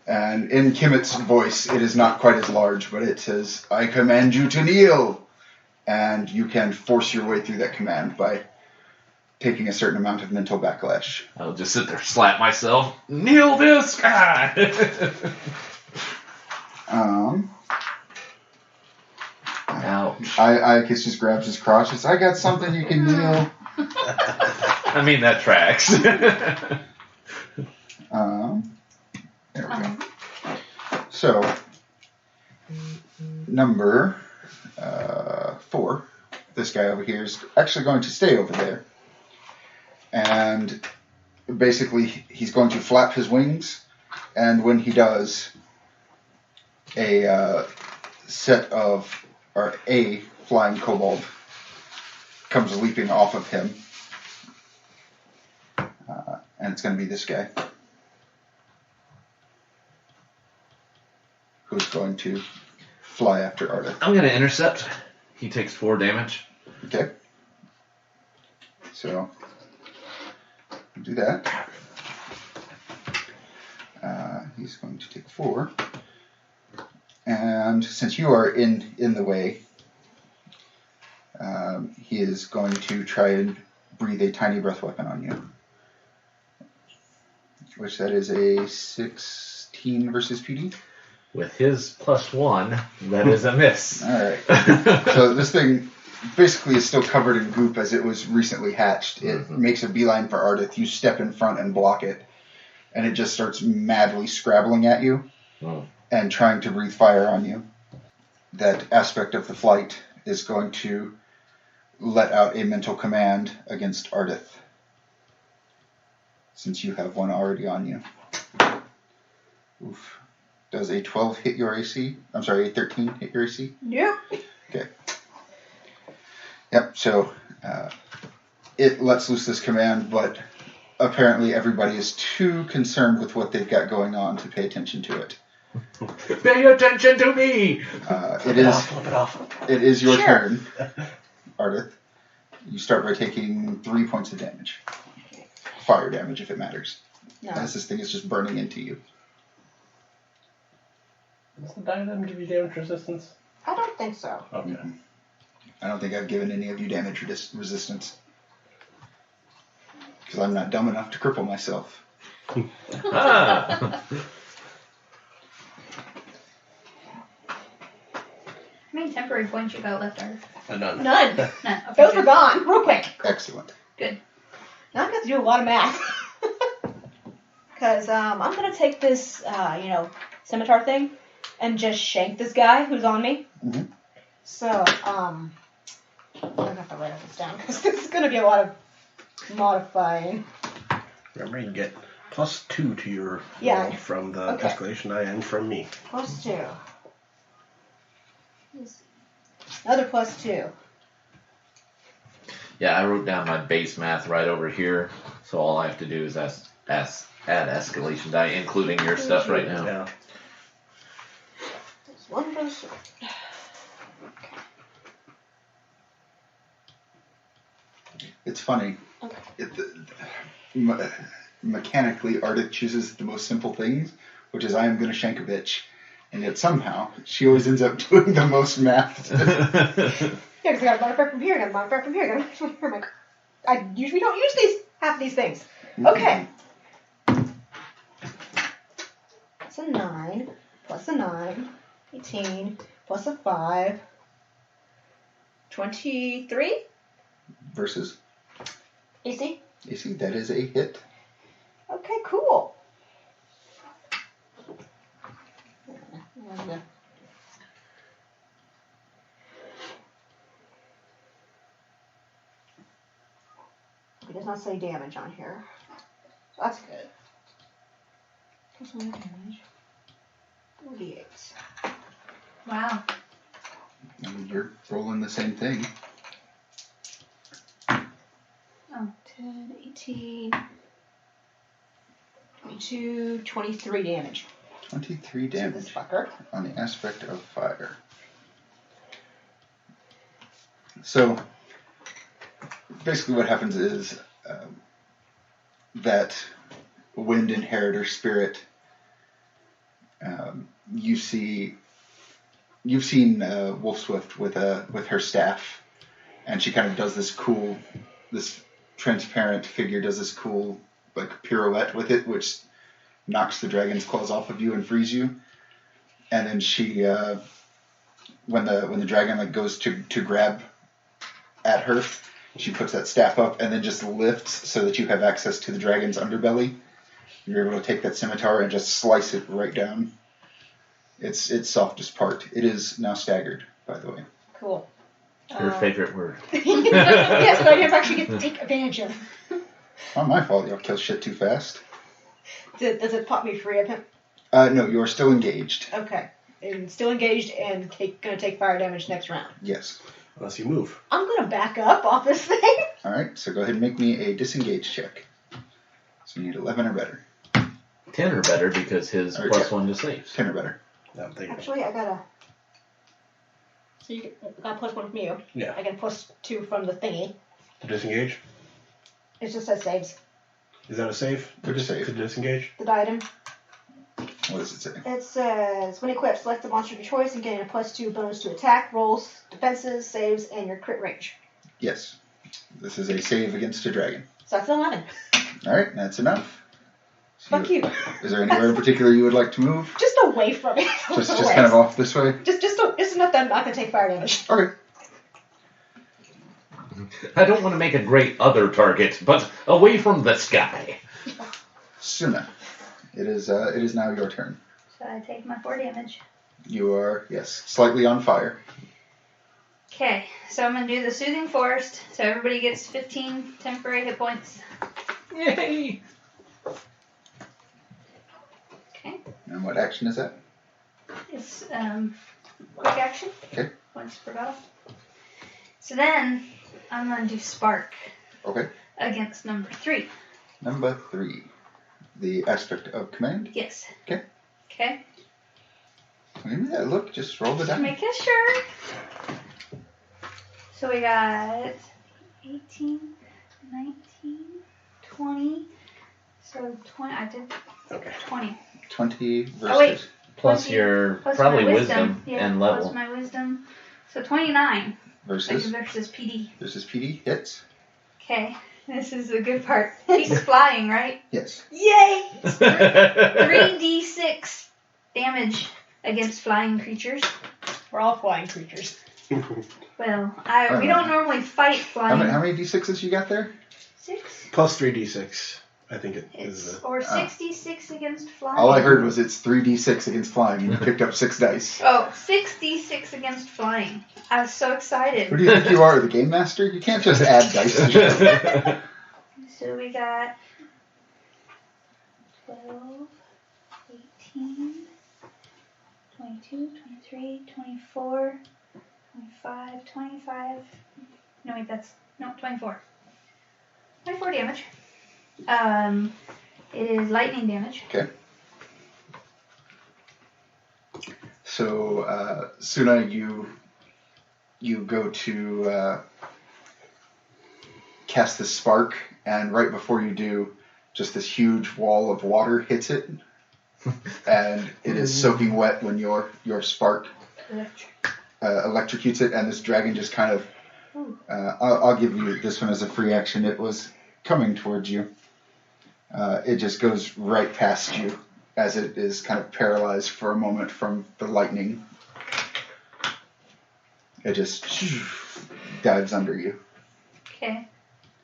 And in Kimmett's voice, it is not quite as large, but it says, "I command you to kneel." And you can force your way through that command by taking a certain amount of mental backlash. I'll just sit there, slap myself, kneel this guy. Ouch. Iocus just grabs his crotch and says, "I got something you can kneel." I mean, that tracks. There we go. So, number 4, this guy over here is actually going to stay over there. And basically, he's going to flap his wings, and when he does, a flying kobold comes leaping off of him. And it's going to be this guy, who's going to fly after Ardith. I'm going to intercept. He takes 4 damage. Okay. So, do that. He's going to take 4. And since you are in the way, he is going to try and breathe a tiny breath weapon on you. Which that is a 16 versus PD. With his +1, that is a miss. All right. So this thing basically is still covered in goop as it was recently hatched. It makes a beeline for Ardith. You step in front and block it, and it just starts madly scrabbling at you and trying to breathe fire on you. That aspect of the flight is going to let out a mental command against Ardith, since you have one already on you. Oof. Does a 12 hit your AC? I'm sorry, a 13 hit your AC? Yep. Okay. Yep, so it lets loose this command, but apparently everybody is too concerned with what they've got going on to pay attention to it. Pay attention to me! Flip it off. It is your turn, Ardith. You start by taking 3 points of damage. Fire damage, if it matters. No. As this thing is just burning into you. Does the diadem give you damage resistance? I don't think so. Okay. Mm-hmm. I don't think I've given any of you damage resistance. Because I'm not dumb enough to cripple myself. Ah. How many temporary points you got left, Ardith? None. None. None. Okay, Those good. were gone, real quick. Excellent. Good. Now I'm going to have to do a lot of math. Because I'm going to take this, scimitar thing and just shank this guy who's on me. Mm-hmm. So, I'm going to have to write all this down because this is going to be a lot of modifying. Remember, you get +2 to your Yeah. roll from the Okay. escalation die and from me. +2. Another +2. Yeah, I wrote down my base math right over here, so all I have to do is add escalation die, including your stuff right now. Yeah. This one goes. It's funny. Okay. Mechanically, Ardith chooses the most simple things, which is I am going to shank a bitch. And yet somehow, she always ends up doing the most math. Yeah, because I got a modifier from here, I got a modifier from here, I got a modifier from here. I'm like, I usually don't use half of these things. Okay. Plus a 9, plus a 9, 18, plus a 5, 23 Versus AC. AC, that is a hit. Okay, cool. It does not say damage on here. So that's good. Plus 1 damage. 48. Wow. I mean, you're rolling the same thing. 10, 18, 22, 23 damage. 23 To this damage fucker. on the aspect of fire. So, basically what happens is that wind inheritor spirit, you've seen Wolfswift with her staff, and she kind of does this transparent figure does this cool like pirouette with it, which knocks the dragon's claws off of you and frees you. And then she, when the dragon like goes to grab at her, she puts that staff up and then just lifts so that you have access to the dragon's underbelly. You're able to take that scimitar and just slice it right down its softest part. It is now staggered, by the way. Cool. Your favorite word. Yes, but I never actually get to take advantage of it. Not my fault. Y'all kill shit too fast. Does it pop me free of him? No, you are still engaged. Okay. And still engaged and gonna take fire damage next round. Yes. Unless you move. I'm gonna back up off this thing. All right. So go ahead and make me a disengage check. So you need 11 or better. 10 or better because his Or +1 to saves. 10 or better. I'm thinking. Actually, I got a. So you got +1 from you. Yeah. I got +2 from the thingy. To disengage? It just says saves. Is that a save? Which save? To disengage? The item. What does it say? It says when equipped, select the monster of your choice and gain a +2 bonus to attack, rolls, defenses, saves, and your crit range. Yes. This is a save against a dragon. So that's 11. All right. That's enough. So Fuck you. Is there anywhere in particular you would like to move? Just a away from it. Just kind of off this way? Just enough that I'm not going to take fire damage. Okay. I don't want to make a great other target, but away from the sky. Suna, it is now your turn. So I take my 4 damage. You are, yes, slightly on fire. Okay, so I'm going to do the Soothing Forest, so everybody gets 15 temporary hit points. Yay! Okay, And what action is that? it's quick action. Okay. Once per battle. So then, I'm going to do Spark Okay. against number 3. Number 3. The aspect of command. Yes. Okay. Okay, Give me that look. Just roll the just die. making sure. So we got 18, 19, 20. So 20, I did Okay. 20. 20 versus. Oh, wait. Plus 20, your plus probably my wisdom Yeah, and plus level. my wisdom. So 29 Versus. versus PD. Versus PD. Hits. Okay, this is the good part. He's flying, right? Yes. Yay! 3d6 damage against flying creatures. We're all flying creatures. Well, we don't normally fight flying. How many D6s you got there? 6? Plus 3d6. I think it is. Or 66 against flying. All I heard was it's 3d6 against flying, and you picked up 6 dice. Oh, 6d6 against flying. I was so excited. Who do you think you are, the game master? You can't just add dice to your So we got 12, 18, 22, 23, 24, 25, 25. No, wait, no, 24. 24 damage. It is lightning damage. Okay. So, Suna, you go to cast this spark, and right before you do, just this huge wall of water hits it, and it is soaking wet when your spark electrocutes it, and this dragon just kind of, I'll give you this one as a free action. It was coming towards you. It just goes right past you as it is kind of paralyzed for a moment from the lightning. It just dives under you. Okay.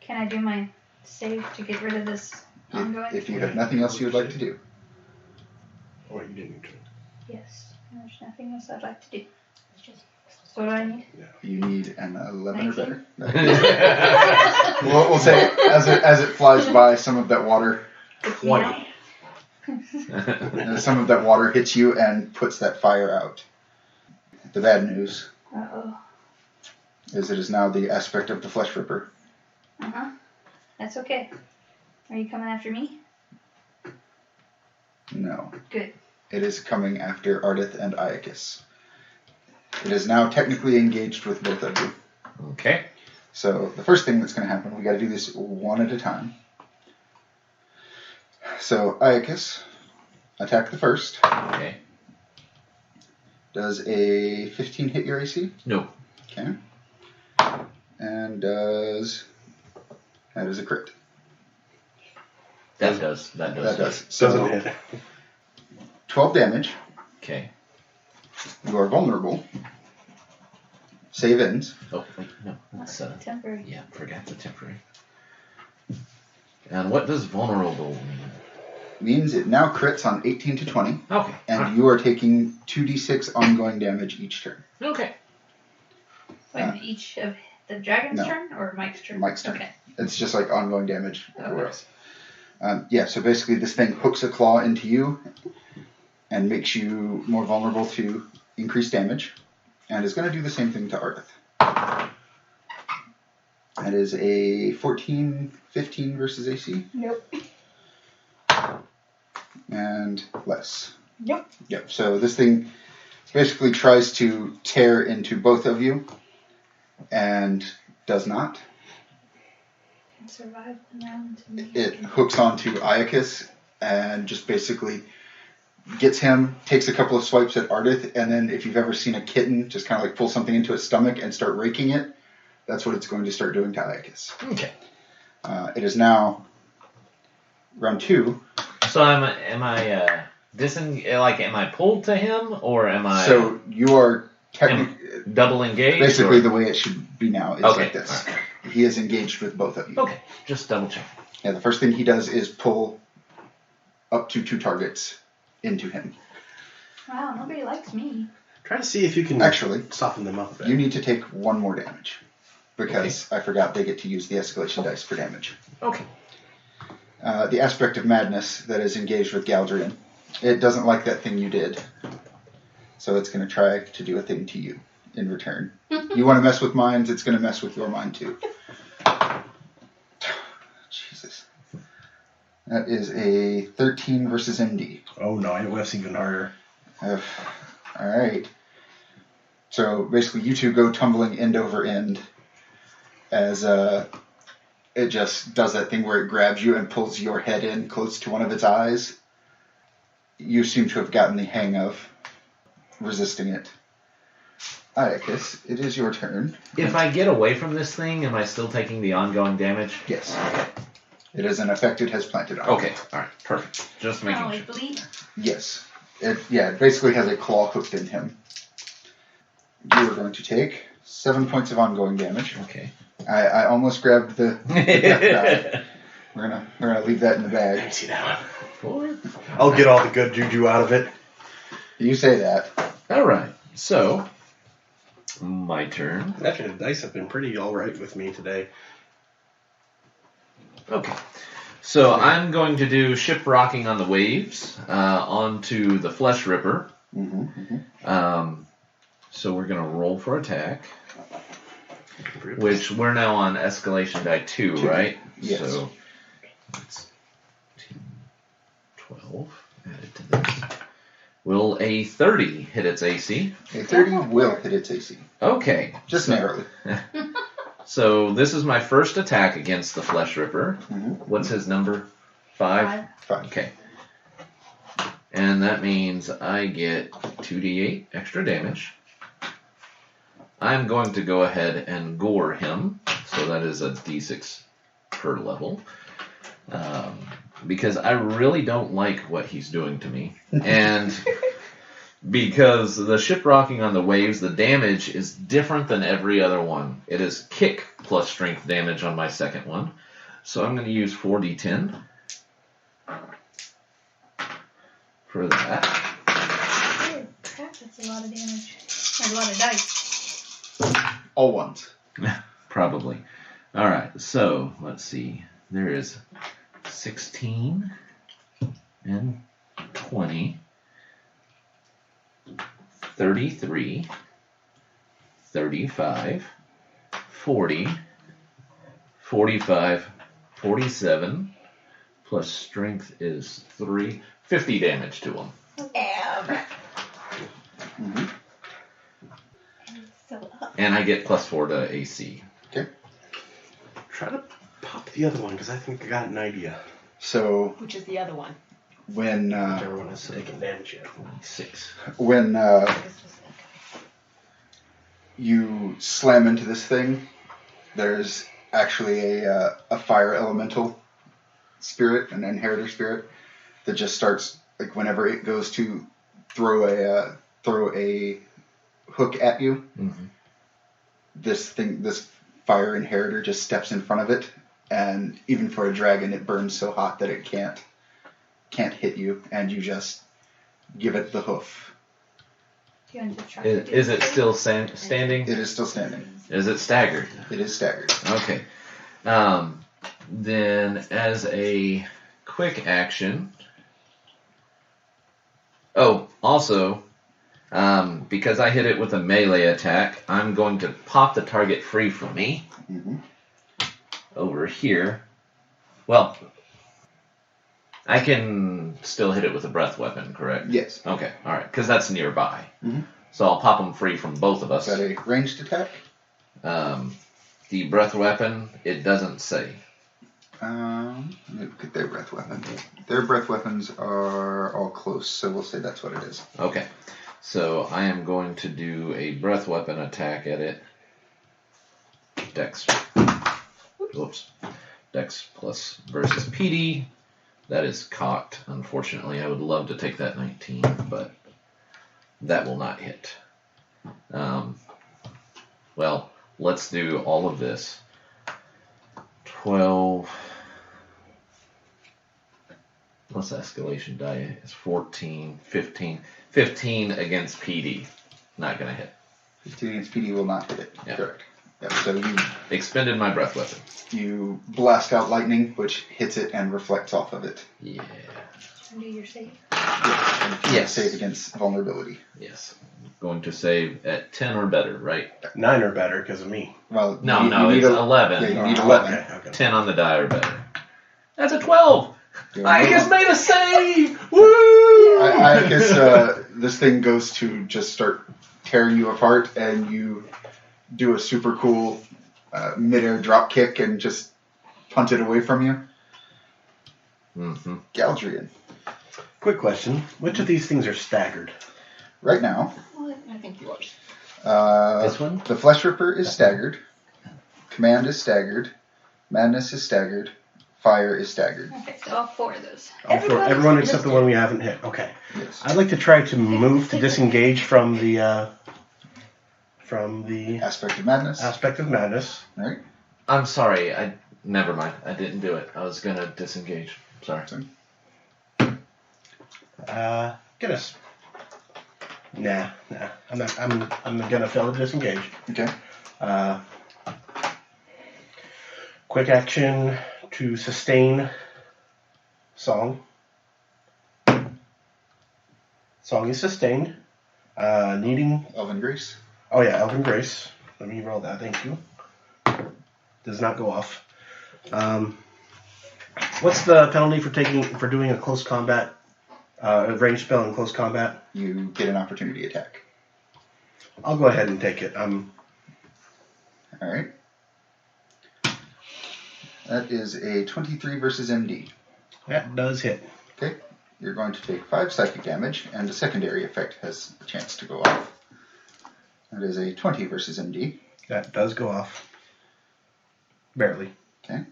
Can I do my save to get rid of this ongoing? If you have nothing else you would like to do. Oh, you didn't need to. Yes. There's nothing else I'd like to do. What do I need? You need an 11 or 19. better. We'll say as it flies by, some of that water, 20. some of that water hits you and puts that fire out. The bad news Uh-oh. is it is now the aspect of the Flesh Ripper. Uh-huh. That's okay. Are you coming after me? No. Good. It is coming after Ardith and Iocus. It is now technically engaged with both of you. Okay. So the first thing that's going to happen, we got to do this one at a time. So Iocus, attack the first. Okay. Does a 15 hit your AC? No. Okay. And that is a crit. That does. That does. Doesn't So hit. 12 damage. Okay. You are vulnerable. Save ends. Oh, wait, no. That's temporary. yeah, forgot the temporary. And what does vulnerable mean? Means it now crits on 18 to 20. Okay. And you are taking 2d6 ongoing damage each turn. Okay. Wait a minute, each of the dragon's no. turn or Mike's turn? Mike's turn. Okay. It's just like ongoing damage everywhere Okay. else. Yeah, so basically this thing hooks a claw into you and makes you more vulnerable to increased damage, and is going to do the same thing to Ardith. That is a 14, 15 versus AC, Nope. and less. Nope. Yep, so this thing basically tries to tear into both of you, and does not. Survive the round to make It hooks onto Iocus and just basically gets him, takes a couple of swipes at Ardith, and then if you've ever seen a kitten just kind of like pull something into its stomach and start raking it, that's what it's going to start doing to Iocus. Okay. It is now round 2. So am I am I pulled to him, or am I So you are technically double engaged? basically or? the way it should be now is Okay, like this. alright. He is engaged with both of you. Okay, just double check. Yeah, the first thing he does is pull up to 2 targets into him. Wow, nobody likes me. Try to see if you can Actually, soften them up a bit. you need to take 1 more damage. Because I forgot they get to use the escalation dice for damage. Okay. The aspect of madness that is engaged with Galdrien, it doesn't like that thing you did. So it's going to try to do a thing to you in return. You want to mess with minds, it's going to mess with your mind too. Jesus. That is a 13 versus MD. Oh no, it was even harder. Alright. So basically you two go tumbling end over end as it just does that thing where it grabs you and pulls your head in close to one of its eyes. You seem to have gotten the hang of resisting it. Iocus, it is your turn. If I get away from this thing, am I still taking the ongoing damage? Yes. It is an effect it has planted on. Okay, alright, perfect. Just making Oh, sure. bleed. Yes. It basically has a claw hooked in him. You are going to take 7 points of ongoing damage. Okay. I almost grabbed the death die. We're gonna leave that in the Let me bag. see that one. 4. I'll get all the good juju out of it. You say that. Alright, so, my turn. Actually, the dice have been pretty alright with me today. Okay. So I'm going to do ship rocking on the waves onto the flesh ripper. So we're going to roll for attack, which we're now on escalation die 2, right? Yes. So it's 12 added to this. Will a 30 hit its AC? A 30 will hit its AC. Okay. Just narrowly. So this is my first attack against the flesh ripper. Mhm. What's his number? 5? 5. Okay. And that means I get 2d8 extra damage. I'm going to go ahead and gore him. So that is a d6 per level. Because I really don't like what he's doing to me. And because the ship rocking on the waves, the damage is different than every other one. It is kick plus strength damage on my second one. So I'm going to use 4d10 for that. Holy crap, that's a lot of damage. That's a lot of dice. All ones. Probably. Alright, so let's see. There is 16 and 20, 33, 35, 40, 45, 47, plus strength is 3, 50 damage to him. Mm-hmm. So up. And I get plus 4 to AC. Okay. Try to pop the other one, because I think I got an idea. So Which is the other one? when Whichever one has taken damage yet. 6. when you slam into this thing, there's actually a fire elemental spirit, an inheritor spirit, that just starts, like, whenever it goes to throw a hook at you, Mm-hmm. this fire inheritor just steps in front of it, and even for a dragon, it burns so hot that it can't hit you, and you just give it the hoof. Do you want to try to do Is it this still standing? It is still standing. Is it staggered? It is staggered. Okay. Then as a quick action. Oh, also, because I hit it with a melee attack, I'm going to pop the target free from me. Mm-hmm. Over here. Well, I can still hit it with a breath weapon, correct? Yes. Okay, alright, because that's nearby. Mhm. So I'll pop them free from both of us. Is that a ranged attack? The breath weapon, it doesn't say. Let me look at their breath weapon. Their breath weapons are all close, so we'll say that's what it is. Okay, so I am going to do a breath weapon attack at it. Dex. Whoops. Dex plus versus PD. That is cocked, unfortunately. I would love to take that 19, but that will not hit. Well, let's do all of this. 12. What's escalation die? It's 14, 15. 15 against PD. Not going to hit. 15 against PD will not hit it. Yeah. Correct. Yep. So you Expended my breath weapon. you blast out lightning, which hits it and reflects off of it. Yeah. Do your save. Yes. And you Yes. save against vulnerability. Yes. Going to save at 10 or better, right? 9 or better because of me. Well, No, you no, need it's a- 11. Yeah, you need Oh, 11. Okay. 10 on the die or better. That's a 12! Yeah, Iocus made a save! Woo! Iocus, this thing goes to just start tearing you apart, and you do a super cool mid-air drop kick and just punt it away from you. Mm-hmm. Galdrien. Quick question. Which of these things are staggered? Right now, Well, I think yours. This one? the Flesh Ripper is staggered. Command is staggered. Madness is staggered. Fire is staggered. Okay, so all 4 of those. Everyone except the one we haven't hit. Okay. Yes. I'd like to try to move to disengage from the Aspect of Madness. aspect of madness. Right? I'm sorry. Never mind. I didn't do it. I was going to disengage. Sorry. Get us. Nah. I'm not. I'm gonna fail to disengage. Okay. Quick action to sustain. Song. Song is sustained. Needing. Elven Grace. Oh yeah, Elven Grace. Let me roll that. Thank you. Does not go off. What's the penalty for doing a close combat, a ranged spell in close combat? You get an opportunity attack. I'll go ahead and take it. Alright. That is a 23 versus MD. That does hit. Okay. You're going to take 5 psychic damage, and the secondary effect has a chance to go off. That is a 20 versus MD. That does go off. Barely. Okay.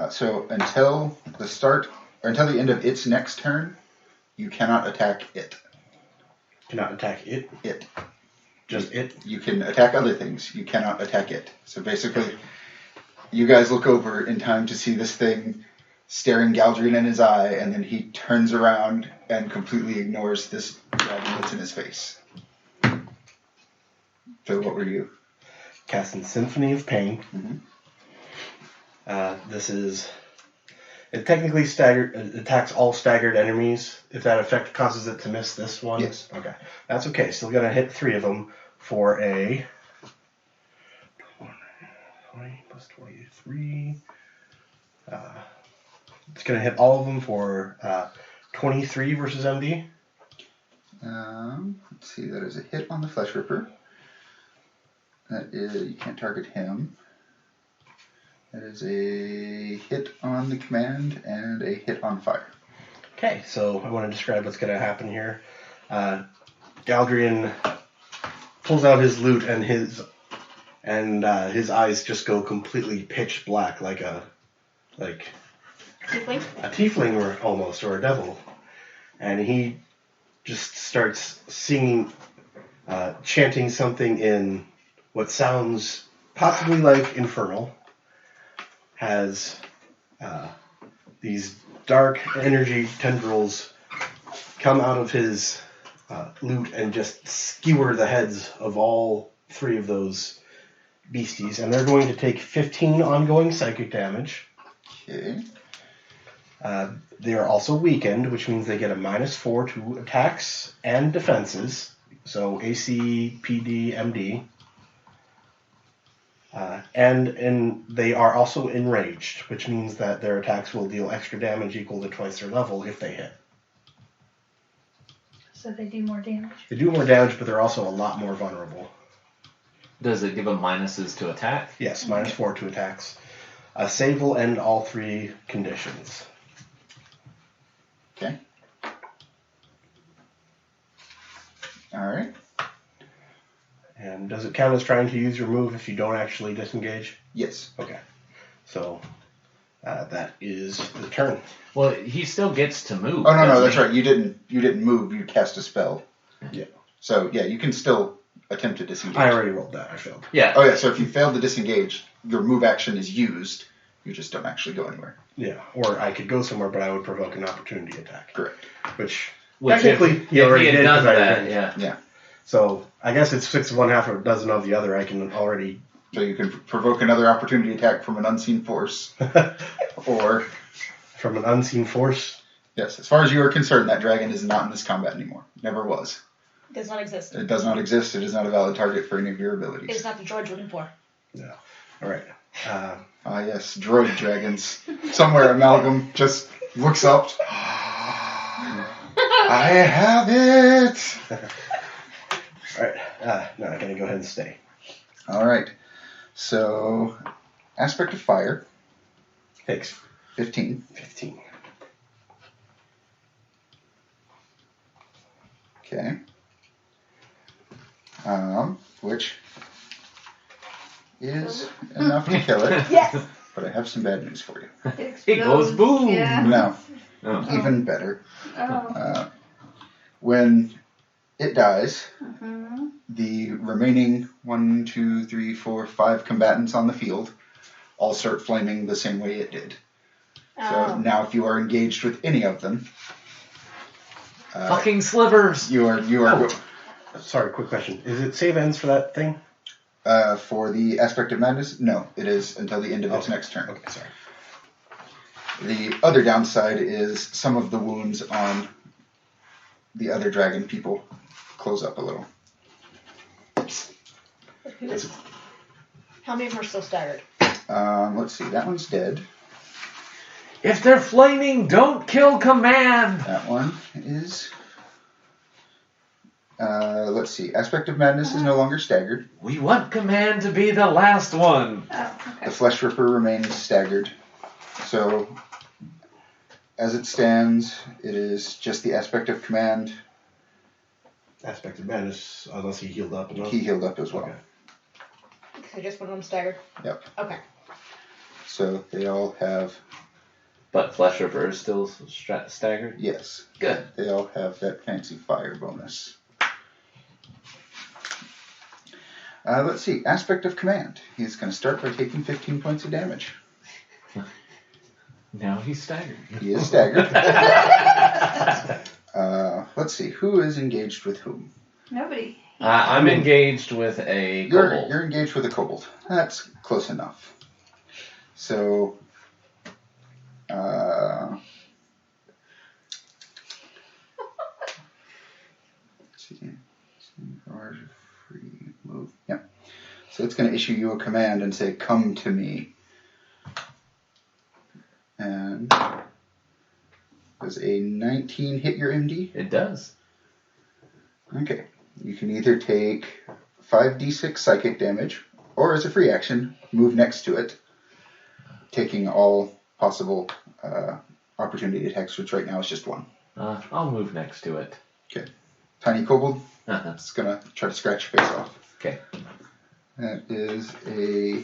So until the end of its next turn, you cannot attack it. Cannot attack it. It. Just it. You can attack other things. You cannot attack it. So basically, you guys look over in time to see this thing staring Galdrien in his eye, and then he turns around and completely ignores this dragon that's in his face. So what were you? Casting Symphony of Pain. Mhm. This is. It technically attacks all staggered enemies. If that effect causes it to miss this one. Yes. Okay. That's okay. Still gonna hit 3 of them for a 20 plus 23. It's gonna hit all of them for 23 versus MD. Let's see. That is a hit on the Flesh Ripper. That is, you can't target him. That is a hit on the command and a hit on fire. Okay, so I want to describe what's going to happen here. Galdrien pulls out his lute, and his eyes just go completely pitch black, like a tiefling or a devil, and he just starts singing, chanting something in what sounds possibly like infernal. Has these dark energy tendrils come out of his lute and just skewer the heads of all 3 of those beasties, and they're going to take 15 ongoing psychic damage. Okay. They are also weakened, which means they get a -4 to attacks and defenses, so AC, PD, MD. And they are also enraged, which means that their attacks will deal extra damage equal to twice their level if they hit. So they do more damage. They do more damage, but they're also a lot more vulnerable. Does it give them minuses to attack? Yes, -4 to attacks. A save will end all 3 conditions. Okay. Alright. And does it count as trying to use your move if you don't actually disengage? Yes. Okay. So that is the turn. Well, he still gets to move. Oh no, doesn't that's he? right. You didn't move. You cast a spell. Yeah. So yeah, you can still attempt to disengage. I already rolled that. I failed. Yeah. Oh yeah. So if you fail to disengage, your move action is used. You just don't actually go anywhere. Yeah. Or I could go somewhere, but I would provoke an opportunity attack. Correct. Which Which technically if he already had did. done 'cause I that, revenged. yeah. So I guess it's 6 of one, half a dozen of the other. I can already. So you can provoke another opportunity attack from an unseen force, or From an unseen force. yes, as far as you are concerned, that dragon is not in this combat anymore. Never was. Does not exist. It does not exist. It is not a valid target for any of your It is abilities. not the droid looking for. No. All right. Ah yes, droid dragons. Somewhere Amalgam just looks up. I have it. All right. Now I'm gonna go ahead and stay. All right. So, aspect of fire, Takes 15. 15. Okay. Which is enough to kill it. Yes! But I have some bad news for you. It goes boom. Yeah. No, Oh. even better. Oh. When it dies, Mhm. the remaining 1, 2, 3, 4, 5 combatants on the field all start flaming the same way it did. So now, if you are engaged with any of them, Fucking slivers. you are Oh. Sorry, quick question. Is it save ends for that thing? for the aspect of madness. No, it is until the end of its next turn. Okay, sorry. The other downside is some of the wounds on the other dragon people close up a little. How many of them are still staggered? Let's see, that one's dead. If they're flaming, don't kill command. That one is. Let's see, aspect of madness is no longer staggered. We want command to be the last one. Oh, The okay. flesh ripper remains staggered. So, as it stands, it is just the aspect of command. Aspect of madness, unless he healed up enough. He healed up as well. Okay. So just one of them staggered? Yep. Okay. So they all have, But Flesh Ripper is still staggered. yes, Good. they all have that fancy fire bonus. Let's see, aspect of command. He's going to start by taking 15 points of damage. Now he's staggered. He is staggered. Let's see, who is engaged with whom? Nobody. I'm engaged with a kobold. You're engaged with a kobold. That's close enough. So, let's see. Free move. Yep. So it's going to issue you a command and say, "Come to me." And does a 19 hit your MD? It does. Okay. You can either take 5d6 psychic damage, or as a free action, move next to it, taking all possible opportunity attacks, which right now is just one. I'll move next to it. Okay. Tiny kobold. Uh-huh. It's going to try to scratch your face off. Okay. That is a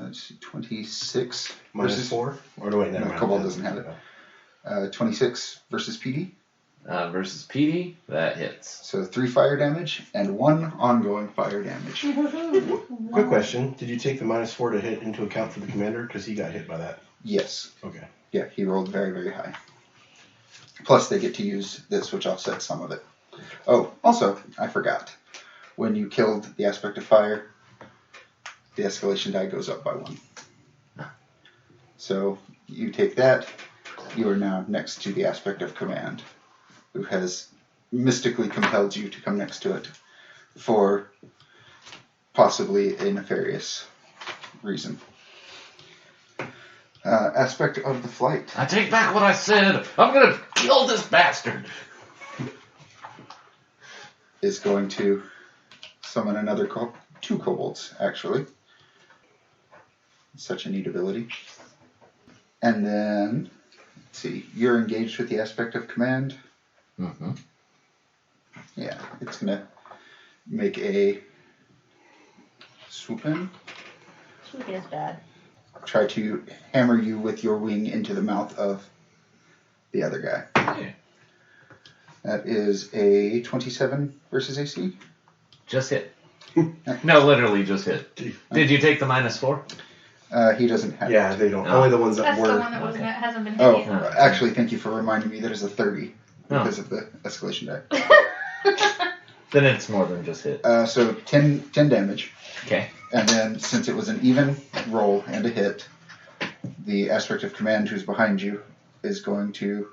let's see, 26 Minus versus 4? Or do wait, never No, mind. Kobold doesn't have it. 26 versus PD. Versus PD, that hits. So 3 fire damage and 1 ongoing fire damage. Quick question. Did you take the -4 to hit into account for the commander? Because he got hit by that. Yes. Okay. Yeah, he rolled very, very high. Plus, they get to use this, which offsets some of it. Oh, also, I forgot. When you killed the aspect of fire, the escalation die goes up by 1. So you take that. You are now next to the aspect of command, who has mystically compelled you to come next to it for possibly a nefarious reason. Aspect of the flight. I take back what I said. I'm gonna kill this bastard. Is going to summon another 2 kobolds, actually. Such a neat ability. And then, let's see, you're engaged with the aspect of command. Mm-hmm. Yeah, it's going to make a swoop in. Swooping is bad. try to hammer you with your wing into the mouth of the other guy. Yeah. That is a 27 versus AC. Just hit. No, literally just hit. Did you take the -4? He doesn't have Yeah, it. they don't. No. Only the ones that That's were. the one that wasn't, hasn't been hit Oh, yet. actually, thank you for reminding me that is a 30 because of the escalation die. Then it's more than just hit. So 10 damage. Okay. And then, since it was an even roll and a hit, the aspect of command who's behind you is going to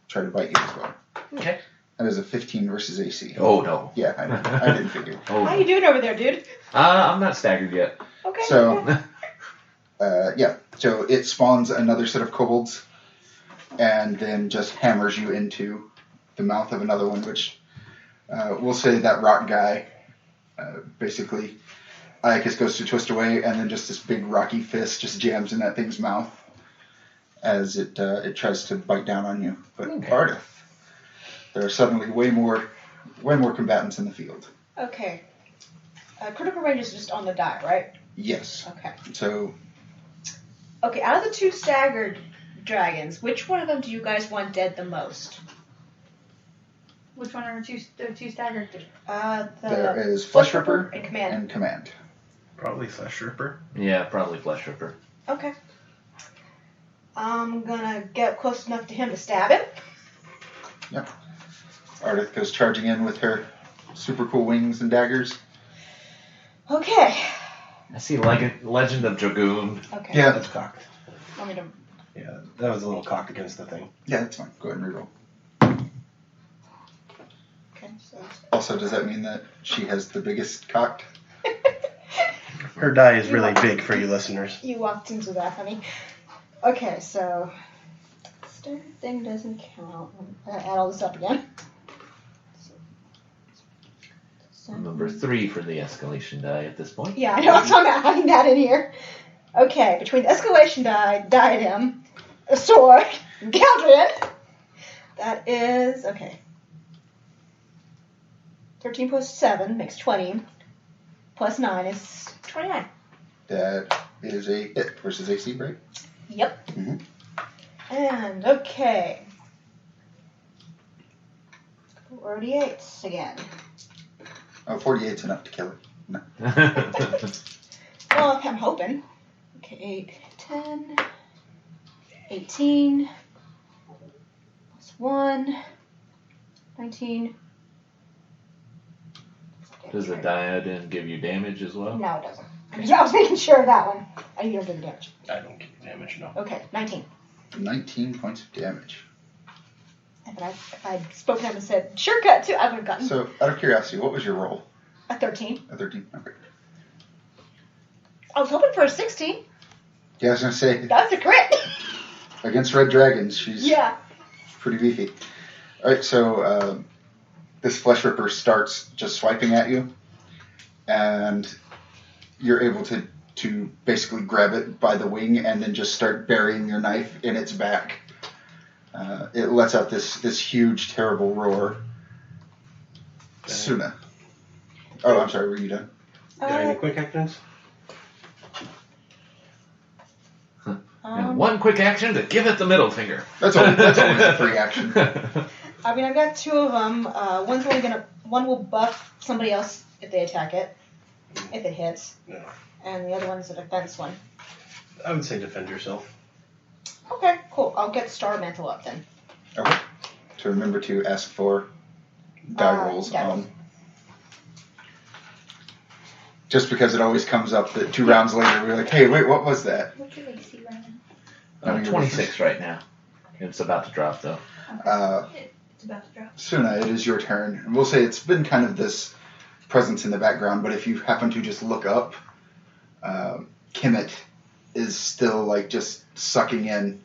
try to bite you as well. Okay. That is a 15 versus AC. Oh, no. Yeah, I didn't figure. Oh, How you doing over there, dude? I'm not staggered yet. Okay. So, okay. yeah. So it spawns another set of kobolds and then just hammers you into the mouth of another one, which we'll say that rock guy basically... Iocus goes to twist away, and then just this big rocky fist just jams in that thing's mouth as it tries to bite down on you. But Okay. Ardith, there are suddenly way more combatants in the field. Okay. Critical range is just on the die, right? Yes. Okay. So Okay, out of the 2 staggered dragons, which one of them do you guys want dead the most? Which one are the two staggered? there is Flesh Ripper and Command. and Command. Probably Flesh Ripper. Yeah, probably Flesh Ripper. Okay. I'm gonna get close enough to him to stab him. Yep. Ardith goes charging in with her super cool wings and daggers. Okay. I see Legend of Dragoon. Okay. Yeah. That's cocked. Want me to... Yeah, that was a little cocked against the thing. Yeah, that's fine. Go ahead and reroll. Okay, so... Also, does that mean that she has the biggest cocked? Her die is really big for you listeners. You walked into that, honey. Okay, so... Staggered thing doesn't count. Add all this up again. Number 3 for the escalation die at this point. Yeah, I know. I'm talking about having that in here. Okay, between the escalation die, diadem, a sword, Galdrien. That is, okay. 13 plus 7 makes 20. Plus 9 is 29. That is a hit versus AC, right? Yep. Mhm. And, okay. 48s again. Oh, 48's enough to kill it. No. Well, I'm hoping. Okay, 8, 10, 18, plus 1, 19. Does the diadem give you damage as well? No, it doesn't. I was making sure of that one. I don't do the damage. I don't get damage, no. Okay, 19. 19 points of damage. If I'd spoken up and said, sure cut too, I would have gotten So, out of curiosity, what was your roll? a 13. A 13? Okay. I was hoping for a 16. Yeah, I was going to say, That's a crit. against red dragons, she's Yeah. pretty beefy. Alright, so this Flesh Ripper starts just swiping at you, and you're able to basically grab it by the wing and then just start burying your knife in its back. It lets out this huge, terrible roar. Suna. Oh, I'm sorry, were you done? Got any quick actions? And one quick action to give it the middle finger. That's always a free action. I mean, I've got 2 of them. One will buff somebody else if they attack it, if it hits. No. And the other one's a defense one. I would say defend yourself. Okay, cool. I'll get Star Mantle up then. Okay. So remember to ask for die rolls die rolls. on. Just because it always comes up that 2 rounds later we're like, hey, wait, what was that? What's your AC right now? 26 right now. It's about to drop though. It's about to drop. Suna, it is your turn. And we'll say it's been kind of this presence in the background, but if you happen to just look up, Kemet is still like just sucking in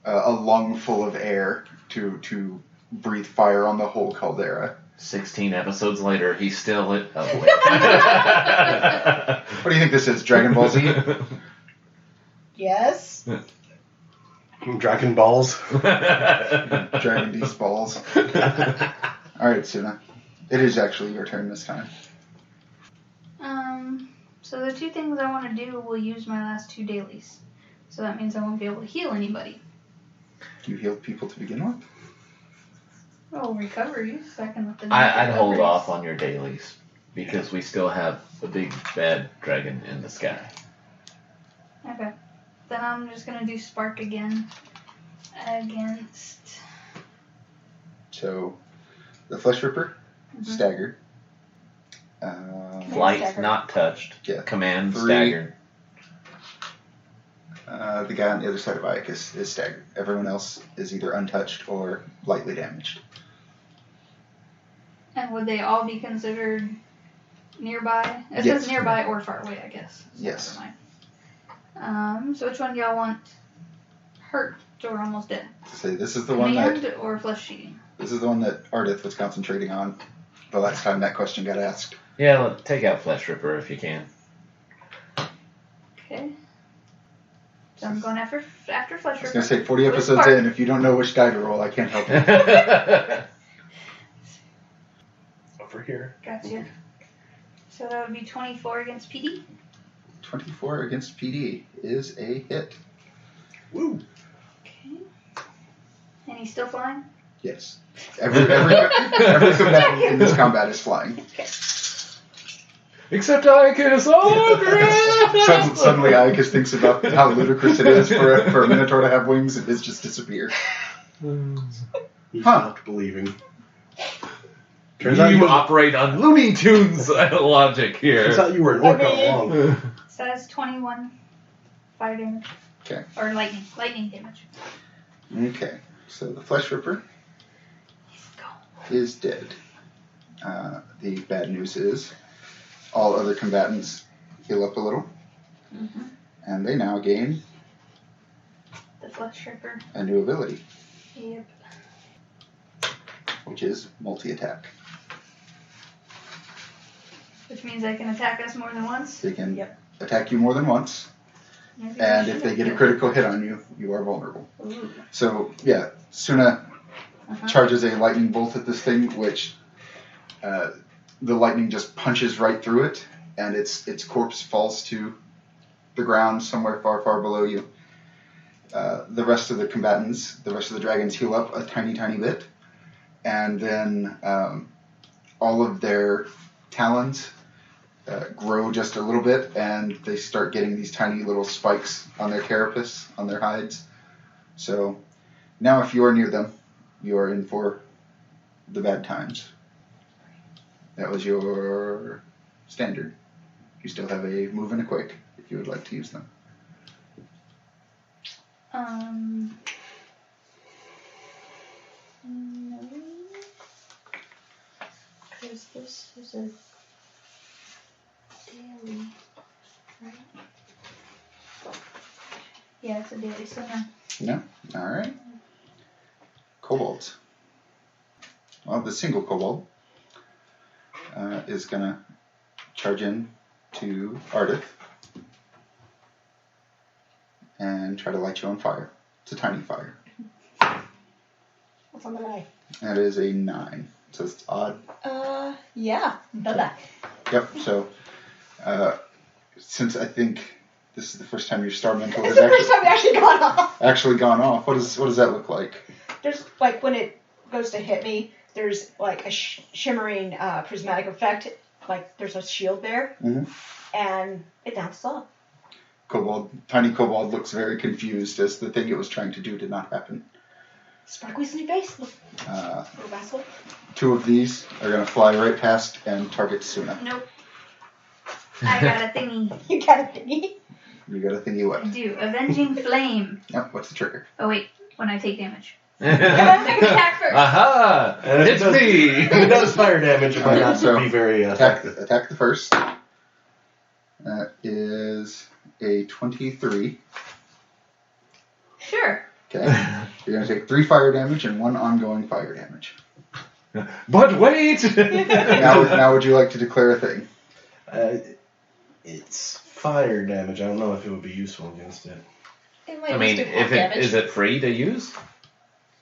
a lung full of air to breathe fire on the whole caldera. 16 episodes later, he's still at... Oh, wait. What do you think this is, Dragon Ball Z? Yes. Dragon Balls. Dragon Beast balls. Alright, Suna. It is actually your turn this time. So the 2 things I want to do will use my last 2 dailies. So that means I won't be able to heal anybody. Do you heal people to begin with? Oh, recoveries. I can let them. I'd hold off on your dailies because we still have the big bad dragon in the sky. Okay. Then I'm just gonna do spark again. Against. So, the Flesh Ripper, stagger. Flight stagger. not touched. Yeah. Command 3. stagger. The guy on the other side of Iocus is staggered. Everyone else is either untouched or lightly damaged. And would they all be considered nearby? It Yes. says nearby or far away, I guess. So Yes. never mind. So which one do y'all want hurt or almost dead? To say this is the one Command that or flesh eating? this is the one that Ardith was concentrating on the last time that question got asked. Yeah, take out Flesh Ripper if you can. Okay. So I'm going after flesh I was ripper. gonna say 40 With episodes spark. in, if you don't know which die to roll, I can't help you. Over here. Gotcha. So that would be 24 against PD. 24 against PD is a hit. Woo! Okay. And he's still flying? Yes. Every combatant in this combat is flying. Except Iocus. Oh, Suddenly Iocus thinks about how ludicrous it is for a Minotaur to have wings and his just disappear. He Huh. stopped believing. Turns out You you were, operate on Looney Tunes logic here. turns out you were an orc all along. So that's 21 fire damage. Okay. Or lightning damage. Okay. So the Flesh Ripper is dead. The bad news is all other combatants heal up a little. Mm-hmm. And they now gain The flesh ripper. a new ability, Yep. which is multi-attack. Which means they can attack us more than once. They can Yep. attack you more than once, Maybe and we if they should get a have- critical hit on you, you are vulnerable. Ooh. So, yeah, Suna charges a lightning bolt at this thing, which the lightning just punches right through it, and its corpse falls to the ground somewhere far, far below you. The rest of the combatants, the rest of the dragons heal up a tiny, tiny bit, and then all of their talons grow just a little bit, and they start getting these tiny little spikes on their carapace, on their hides. So now if you are near them, you are in for the bad times. That was your standard. You still have a move and a quick if you would like to use them. No. Because this is a daily, right? Yeah, it's a daily, so no. No? Alright. Kobolds. Well, the single kobold is going to charge in to Ardith and try to light you on fire. It's a tiny fire. What's on the die? That is a 9. So it's odd. Yeah. Blah. Yep, so since I think this is the first time your star mental It's has the first time it actually gone off. what does that look like? There's, like, when it goes to hit me, there's, like, a shimmering prismatic effect. Like, there's a shield there. Mhm. And it bounces off. Tiny kobold looks very confused as the thing it was trying to do did not happen. Sparkles in your face. Little Uh, rascal. 2 of these are going to fly right past and target Suna. Nope. I got a thingy. You got a thingy. You got a thingy I what? do. Avenging Flame. Yep, what's the trigger? Oh, wait. When I take damage. I can attack first. Aha! And if It's it does- me! If it does fire damage, it might not So, be very Attack effective. the first. That is a 23. Sure. Okay. You're going to take 3 fire damage and 1 ongoing fire damage. But wait! Now would you like to declare a thing? It's fire damage. I don't know if it would be useful against it. It might I mean, just do if damage. is it free to use?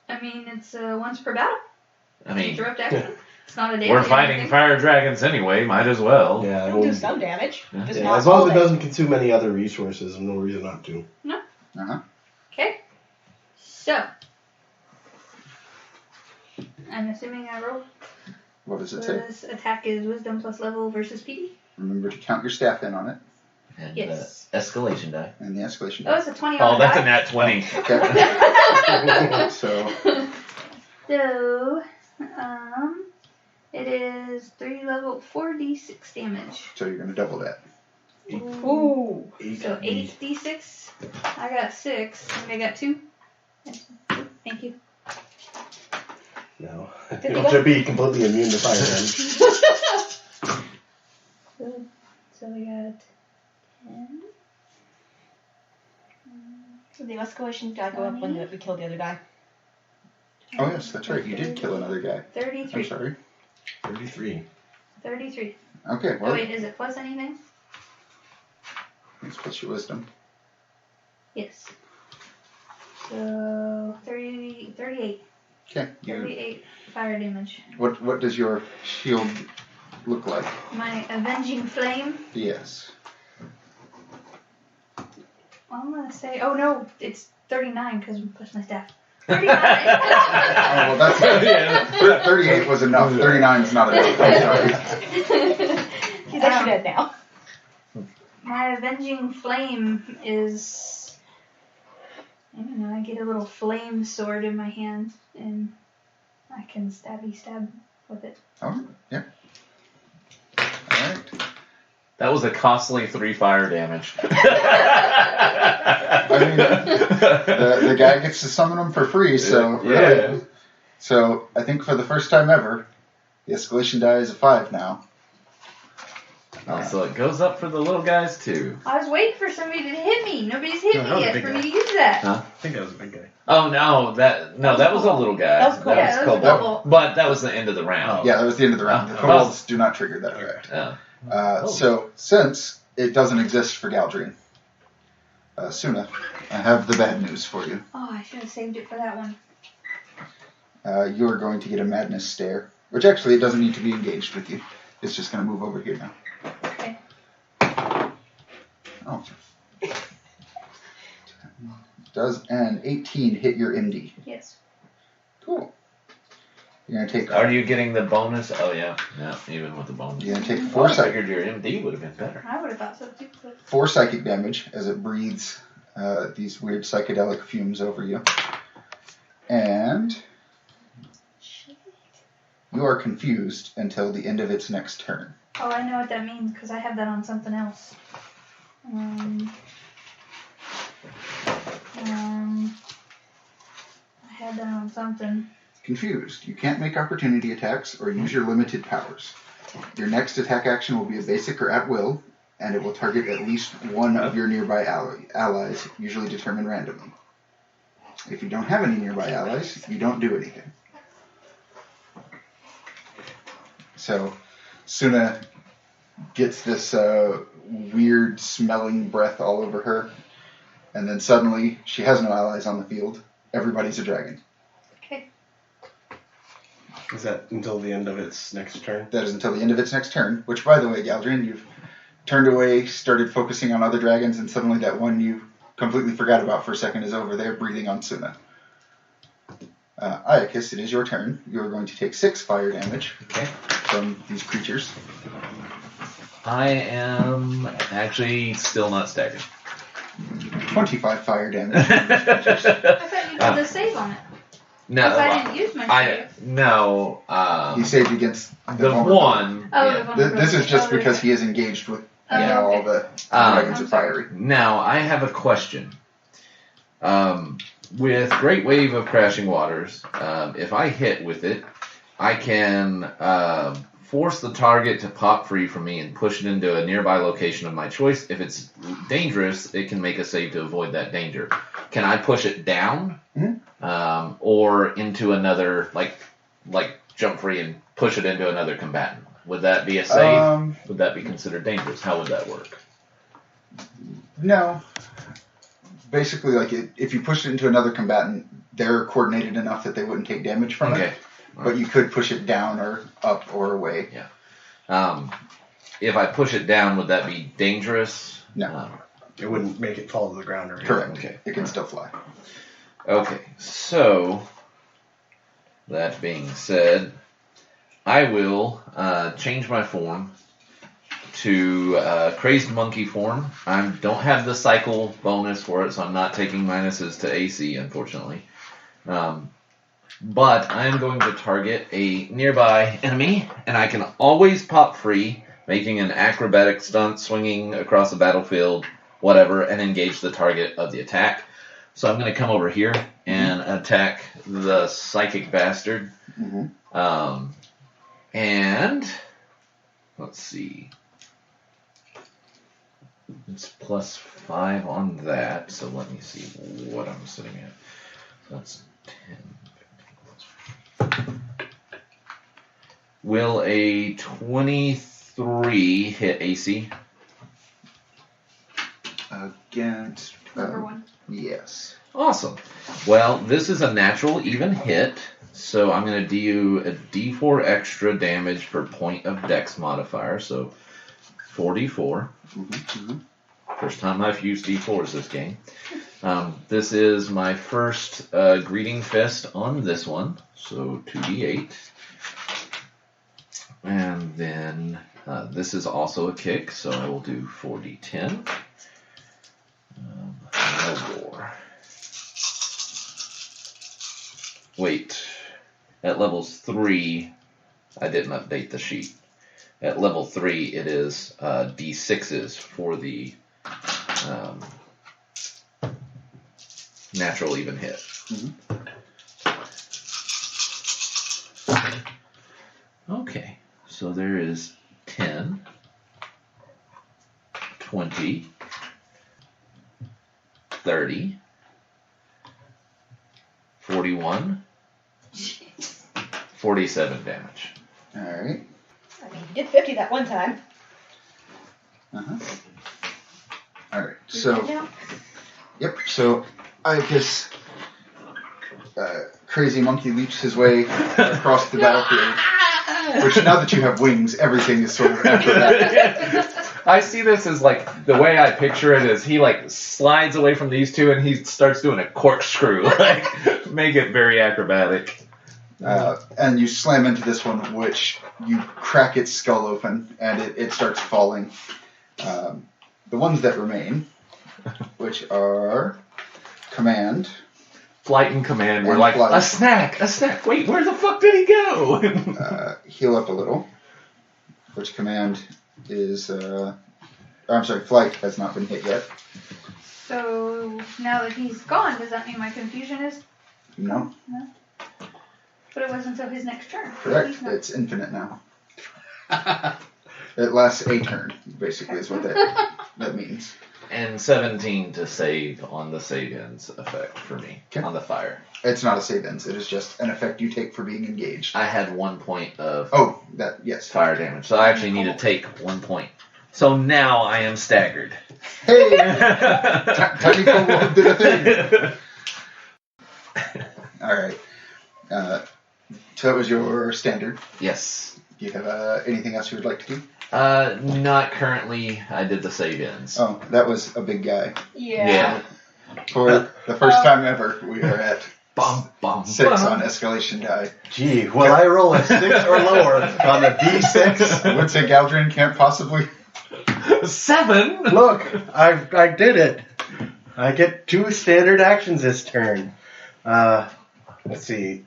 I mean, it's once per battle. I mean, Interrupt action. It's not a daily. we're or fighting anything. fire dragons anyway. Might as well. Yeah, It'll do some damage. Yeah. Just yeah, not as long all as it damage. doesn't consume any other resources, there's no reason not to. Uh-huh. Okay. So. I'm assuming I roll. What does it So say? this attack is wisdom plus level versus PD. Remember to count your staff in on it. And Yes. escalation die. And the escalation. Oh, it's a 20 on Oh, the that's a die. nat 20. Okay. So, So, it is 4d6 damage. so you're going to double that. Ooh. So 8d6. I got 6. And I got 2. Thank you. No. Good You to should be completely immune to fire damage. Good. So we got 10. So the escalation die go up when we kill the other guy. Oh, yes, that's right. You did kill another guy. 33. I'm sorry. 33. 33. Okay, Oh, well, wait, is it plus anything? let's put your wisdom. Yes. So 38. Okay. 38 fire damage. What does your shield look like? My avenging flame. Yes. I'm gonna say. Oh no, it's 39 because we pushed my staff. 39. Oh, well, that's 38 was enough. 39 is not enough. I'm sorry. She's actually dead now. My avenging flame is. I don't know. I get a little flame sword in my hand and I can stab with it. Oh, yeah. All right. That was a costly 3 fire damage. I mean, the guy gets to summon them for free, so Yeah. So I think for the first time ever, the escalation die is a 5 now. Oh, so it goes up for the little guys too. I was waiting for somebody to hit me. Nobody's hit No, that me was a yet big for guy. me to use that. Huh? I think that was a big guy. Oh no, that was a little guy. That was cool. Yeah, that was a Cobalt. double. But that was the end of the round. Yeah, that was the end of the round. The Oh. kobolds do not trigger that effect. Oh. So since it doesn't exist for Galdrien, Suna, I have the bad news for you. Oh, I should have saved it for that one. You are going to get a madness stare, which actually it doesn't need to be engaged with you. It's just going to move over here now. Okay. Oh. Does an 18 hit your MD? Yes. Cool. You're going to take. Are you getting the bonus? Oh yeah, even with the bonus. You're going to take Oh, 4 I psychic. figured your MD would have been better. I would have thought so too. But 4 psychic damage as it breathes these weird psychedelic fumes over you. And you are confused until the end of its next turn. oh, I know what that means because I have that on something else. I had that on something. Confused. You can't make opportunity attacks or use your limited powers. Your next attack action will be a basic or at will, and it will target at least one of your nearby allies, usually determined randomly. If you don't have any nearby allies, you don't do anything. So, Suna gets this weird smelling breath all over her, and then suddenly she has no allies on the field. Everybody's a dragon. Okay. Is that until the end of its next turn? That is until the end of its next turn, which, by the way, Galdrien, you've turned away, started focusing on other dragons, and suddenly that one you completely forgot about for a second is over there breathing on Suna. Iocus, it is your turn. You are going to take 6 fire damage from these creatures. I am actually still not staggered. 25 fire damage. I thought you did the save on it. No, Because I didn't use my save. no. He saved against The one. Oh, yeah. the one This is just oh, because he is engaged with Oh, now okay. all the dragons are fiery. Now, I have a question. With Great Wave of Crashing Waters, if I hit with it, I can force the target to pop free from me and push it into a nearby location of my choice. If it's dangerous, it can make a save to avoid that danger. Can I push it down? Mm-hmm. Or into another, like jump free and push it into another combatant? Would that be a save? Would that be considered dangerous? How would that work? No. Basically, like if you push it into another combatant, they're coordinated enough that they wouldn't take damage from it. But you could push it down or up or away. Yeah. If I push it down, would that be dangerous? No. It wouldn't make it fall to the ground or anything. Correct. Okay. It can still fly. Okay, so that being said, I will change my form to crazed monkey form. I don't have the cycle bonus for it, so I'm not taking minuses to AC, unfortunately. But I'm going to target a nearby enemy, and I can always pop free, making an acrobatic stunt, swinging across the battlefield, whatever, and engage the target of the attack. So I'm going to come over here and attack the psychic bastard. Mm-hmm. And let's see. It's +5 on that, so let me see what I'm sitting at. That's 10, 15 +5. Will a 23 hit AC? Against... Number 1. Yes. Awesome. Well, this is a natural even hit, so I'm going to do you a d4 extra damage per point of dex modifier, so 4d4. Mm-hmm. First time I've used d4s this game. This is my first greeting fist on this one, so 2d8. And then this is also a kick, so I will do 4d10. No more. Wait, at levels 3, I didn't update the sheet. At level 3, it is d6s for the natural even hit. Okay, so there is 10, 20, 30, 41, 47 damage. All right. I mean, you did 50 that one time. Uh-huh. All right. You So, good now? yep. So, Iocus, crazy monkey leaps his way across the battlefield. Which, now that you have wings, everything is sort of acrobatic. I see this as like the way I picture it is he like slides away from these two and he starts doing a corkscrew, like make it very acrobatic. And you slam into this one, which you crack its skull open, and it starts falling. The ones that remain, which are Command. Flight and Command were And like, flight. a snack. Wait, where the fuck did he go? Heal up a little, which Command is... I'm sorry, Flight has not been hit yet. So now that he's gone, does that mean my confusion is? No, But it wasn't until his next turn. So correct. he's not- It's infinite now. It lasts a turn, basically, is what that means. And 17 to save on the save ends effect for me, Okay. on the fire. It's not a save ends. It is just an effect you take for being engaged. I had 1 point of Oh, yes. fire damage, so I actually need to take 1 point. So now I am staggered. Hey! Tiny Kobold did a thing! Alright. So that was your standard. Yes. Do you have anything else you would like to do? Not currently. I did the save ends. Oh, that was a big guy. Yeah. For the first time ever, we are at Bum, bum, 6 bum. on escalation die. Gee, will I roll a 6 or lower on the D6? I would say Galdrien can't possibly. 7? Look, I did it. I get 2 standard actions this turn. Let's see.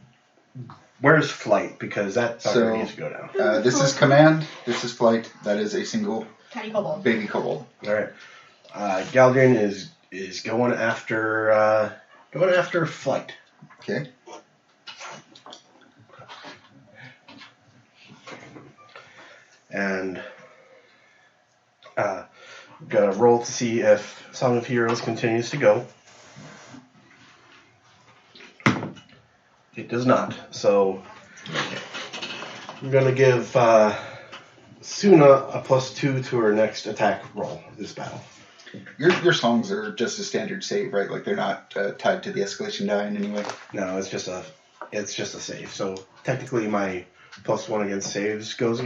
Where's Flight? Because that fucker So, needs to go down. This is Command. This is Flight. That is a single Tiny kobold. baby kobold. All right. Galdrien is going after Flight. Okay. And gonna roll to see if Song of Heroes continues to go. It does not. So I'm gonna give Suna a +2 to her next attack roll this battle. Your songs are just a standard save, right? Like they're not tied to the escalation die in any way. No, it's just a save. So technically my +1 against saves goes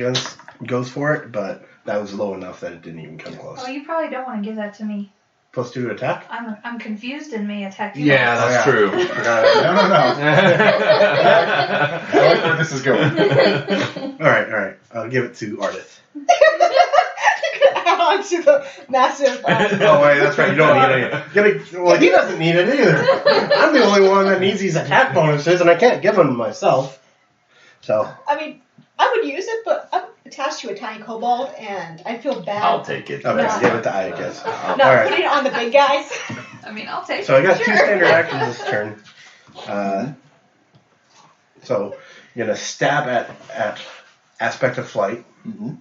for it, but that was low enough that it didn't even come close. Oh, you probably don't want to give that to me. +2 attack? I'm confused and may attack you. Yeah, Oh, that's yeah. true. No. I like where this is going. Alright. I'll give it to Ardith. You're gonna add on to the massive. Oh, wait, that's right. You don't need any. Well, he doesn't need it either. I'm the only one that needs these attack bonuses, and I can't give them myself. So. I mean, I would use it, but I'm attached to a tiny kobold, and I feel bad. I'll take it. Okay, No. give it to Iocus. Not Alright. putting it on the big guys. I mean, I'll take So I it. got 2 Sure. standard actions this turn. So you're gonna stab at aspect of flight. Mm-hmm.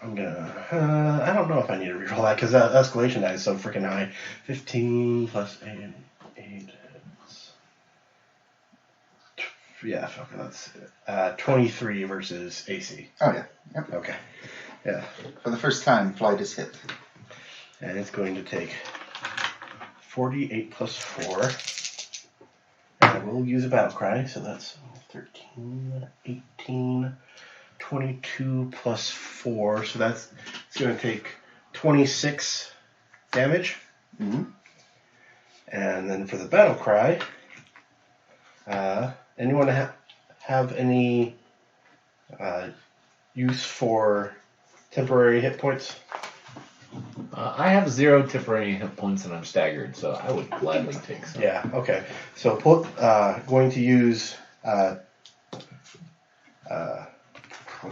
I'm gonna. I don't know if I need to reroll that because that escalation die is so freaking high. 15 plus 8. Yeah, fuck it, that's 23 versus AC. Oh, yeah. Yep. Okay. Yeah. For the first time, flight is hit. And it's going to take 48 plus 4. And I will use a battle cry, so that's 13, 18, 22 plus 4. So it's going to take 26 damage. Mm-hmm. And then for the battle cry, anyone have any use for temporary hit points? I have 0 temporary hit points and I'm staggered, so I would gladly take some. Yeah, okay. So going to use what's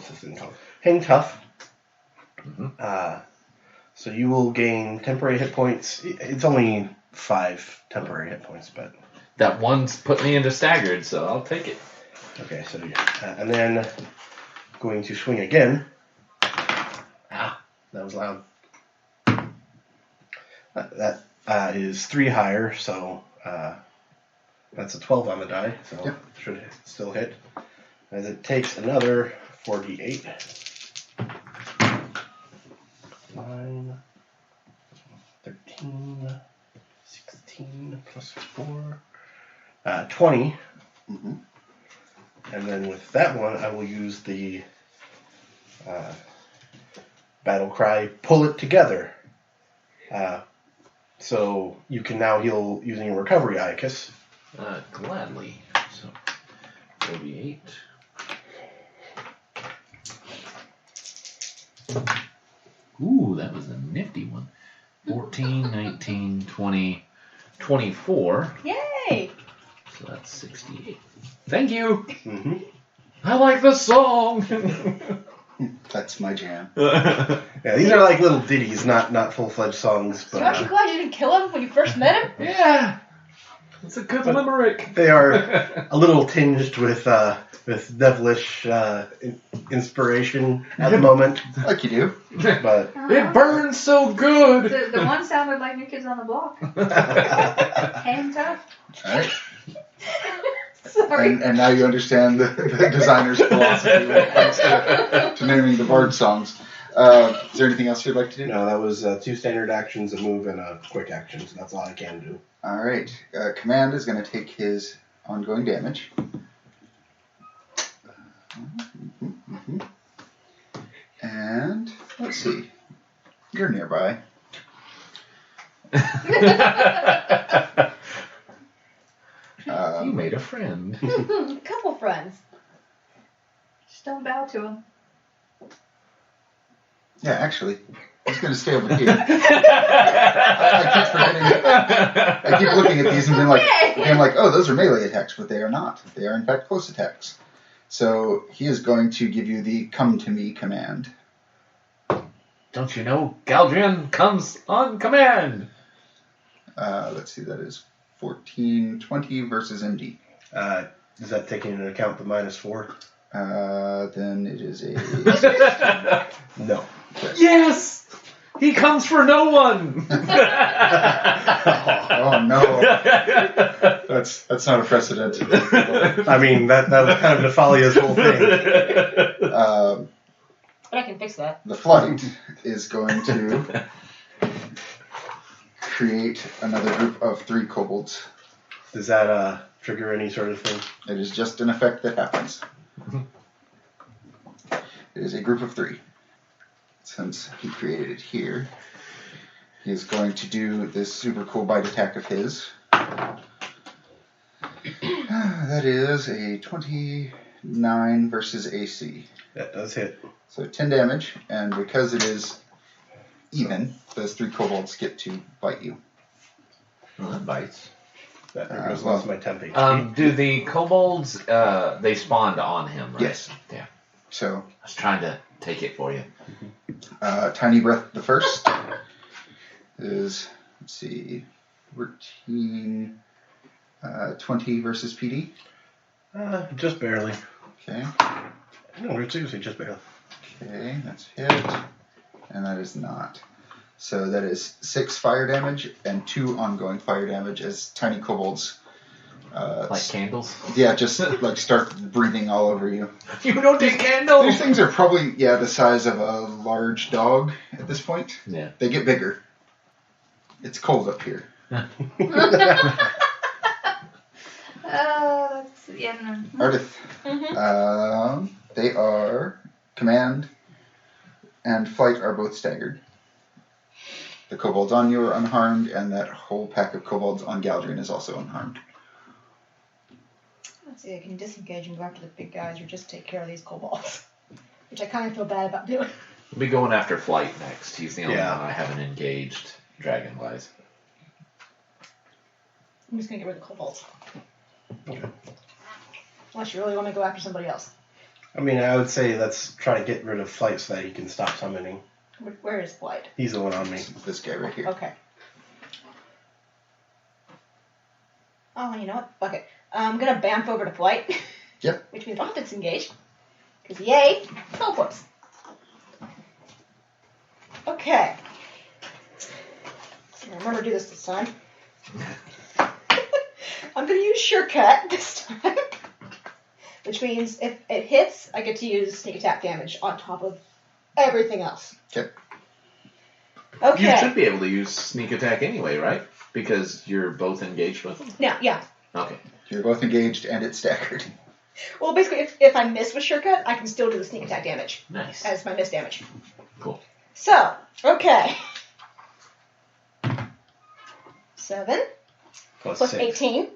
this thing called? Hang Tough. Mhm. So you will gain temporary hit points. It's only 5 temporary hit points, but That one's put me into staggered, so I'll take it. okay. So and then going to swing again. Ah, that was loud. That is 3 higher, so that's a 12 on the die, so Yep. should still hit. As it takes another 48. 9, 13, 16 plus 4, 20. Mm-hmm. And then with that one, I will use the battle cry, pull it together. So you can now heal using your recovery, Iocus. Gladly. So, 48. Ooh, that was a nifty one. 14, 19, 20, 24. Yay! So that's 68. Thank you. Mm-hmm. I like the song. That's my jam. Yeah, these are like little ditties, not full-fledged songs, So aren't you but glad you didn't kill him when you first met him? Yeah. It's a good But- limerick. they are a little tinged with devilish inspiration at the moment. Like you do. But It burns so good. The one sounded like New Kids on the Block. Hang tough. All right. Sorry. And now you understand the designer's philosophy when it comes to naming the bard songs. Is there anything else you'd like to do? no, that was 2 standard actions, a move, and a quick action. So that's all I can do. All right. Command is going to take his ongoing damage. And let's see. You're nearby. You made a friend. Couple friends. Just don't bow to him. Yeah, actually, he's going to stay over here. I keep forgetting. I keep looking at these and being like, oh, those are melee attacks, but they are not. They are in fact close attacks. So he is going to give you the "come to me" command. Don't you know Galdrien comes on command? Let's see, that is 14, 20 versus MD. Is that taking into account the -4? Then it is a No. Yes! He comes for no one! oh no, that's not a precedent. I mean, that was kind of Nefalia's whole thing. But I can fix that. The flight is going to create another group of 3 kobolds. Does that trigger any sort of thing? It is just an effect that happens. It is a group of 3. since he created it here. He's going to do this super cool bite attack of his. That is a 29 versus AC. That does hit. So 10 damage, and because it is even, those 3 kobolds get to bite you. Well, that bites. That goes lost my temp HP. Do the kobolds, they spawned on him, right? Yes. Yeah. So, I was trying to take it for you. Tiny Breath the first is, let's see, 14, 20 versus PD. Just barely. Okay. No, seriously, just barely. Okay, that's hit. And that is not. So that is 6 fire damage and 2 ongoing fire damage as tiny kobolds. Like candles? Yeah, just like start breathing all over you. You don't take candles! These things are probably, the size of a large dog at this point. Yeah. They get bigger. It's cold up here. That's no. Ardith. Mm-hmm. They are command and flight are both staggered. The kobolds on you are unharmed, and that whole pack of kobolds on Galdrien is also unharmed. Let's see, I can disengage and go after the big guys or just take care of these kobolds. Which I kind of feel bad about doing. We'll be going after Flight next. He's the only Yeah. one I haven't engaged, dragon-wise. I'm just going to get rid of the kobolds. Okay. Unless you really want to go after somebody else. I mean, I would say let's try to get rid of Flight so that he can stop summoning. Where is Flight? He's the one on me. This guy right here. Okay. Oh, you know what? Fuck it. I'm going to bamf over to Flight. Yep. Which means I don't have to disengage. Because yay, teleports. Okay. So remember to do this time. I'm going to use Surecut this time. Which means if it hits, I get to use sneak attack damage on top of everything else. Okay. Okay. You should be able to use sneak attack anyway, right? Because you're both engaged with them? Now, yeah. Okay. You're both engaged and it's staggered. Well, basically, if I miss with Surecut, I can still do the sneak attack damage Nice. as my miss damage. Cool. So, okay. 7 Plus plus 6. 18.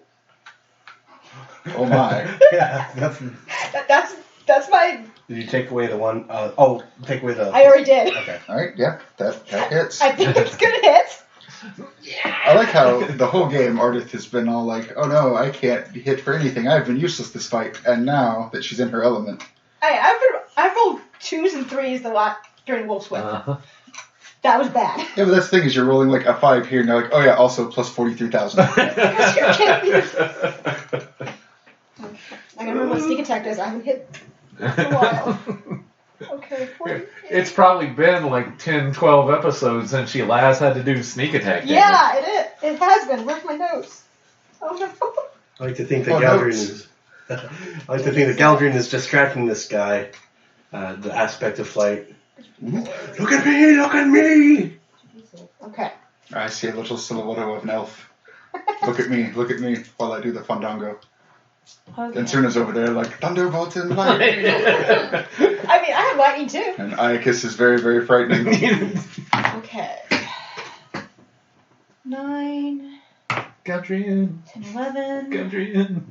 Oh my. Yeah, That's my... Did you take away the one? Take away the... I already did. Okay. Alright, yeah, that hits. I think it's gonna hit. I like how the whole game Ardith has been all like, oh no, I can't hit for anything. I've been useless this fight. And now that she's in her element. I've rolled 2s and 3s the lot during Wolf's Whip. That was bad. Yeah, but that's the thing is you're rolling like a 5 here and you're like, oh yeah, also plus 43,000. Because you're kidding me. I gotta remember what sneak attack does. I haven't hit in a while. Okay, 40. It's probably been like 10, 12 episodes since she last had to do sneak attack damage. Yeah, it is. It has been. Where's my notes? Oh no. I like to think that Oh, Galdrien notes. is... I like to think that Galdrien is distracting this guy. The aspect of Flight. Look at me! Look at me! Okay. I see a little silhouette of an elf. Look at me while I do the fandango. Okay. And Suna's over there like, thunderbolt and lightning. I mean, I have lightning too. And Iocus is very, very frightening. Okay. 9, Galdrien. 10, 11, Galdrien.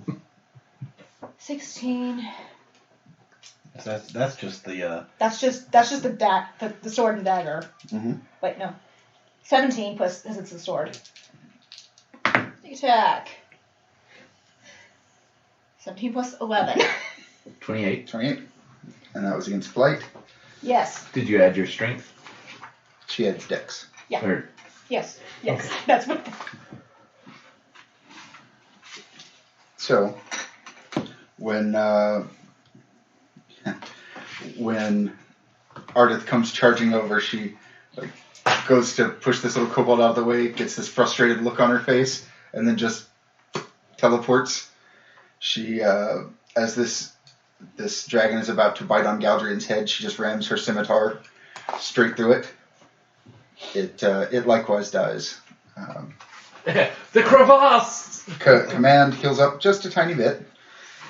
16. That's just the... That's just the sword and dagger. Mm-hmm. Wait, no. 17 plus, because it's the sword. Sneak attack. 17 plus 11. 28. 28. And that was against flight. Yes. Did you add your strength? She had dex. Yeah. Or, Yes. Yes. Okay. That's what. So, when Ardith comes charging over, she like goes to push this little kobold out of the way, gets this frustrated look on her face, and then just teleports. She, as this dragon is about to bite on Galdrien's head, she just rams her scimitar straight through it. It likewise dies. the crevasse! Command heals up just a tiny bit,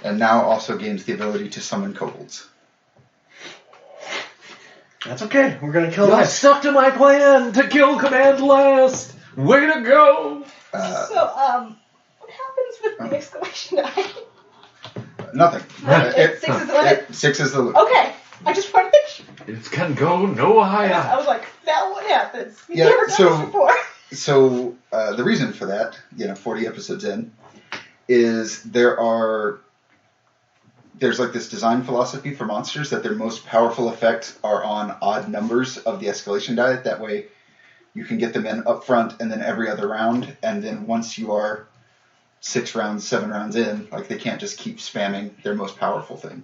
and now also gains the ability to summon kobolds. That's okay. We're gonna kill Y'all that. stuck to my plan to kill Command last. Way to go! What happens with the exclamation die? Nothing. Six is the limit? 6 is the limit. Okay, I just wanted to make sure. It can go no I higher. was like, now what happens? We've Yeah, never done so- this before. So the reason for that, 40 episodes in, is there's like this design philosophy for monsters that their most powerful effects are on odd numbers of the escalation die. That way you can get them in up front and then every other round, and then once you are 6 rounds, 7 rounds in, like they can't just keep spamming their most powerful thing.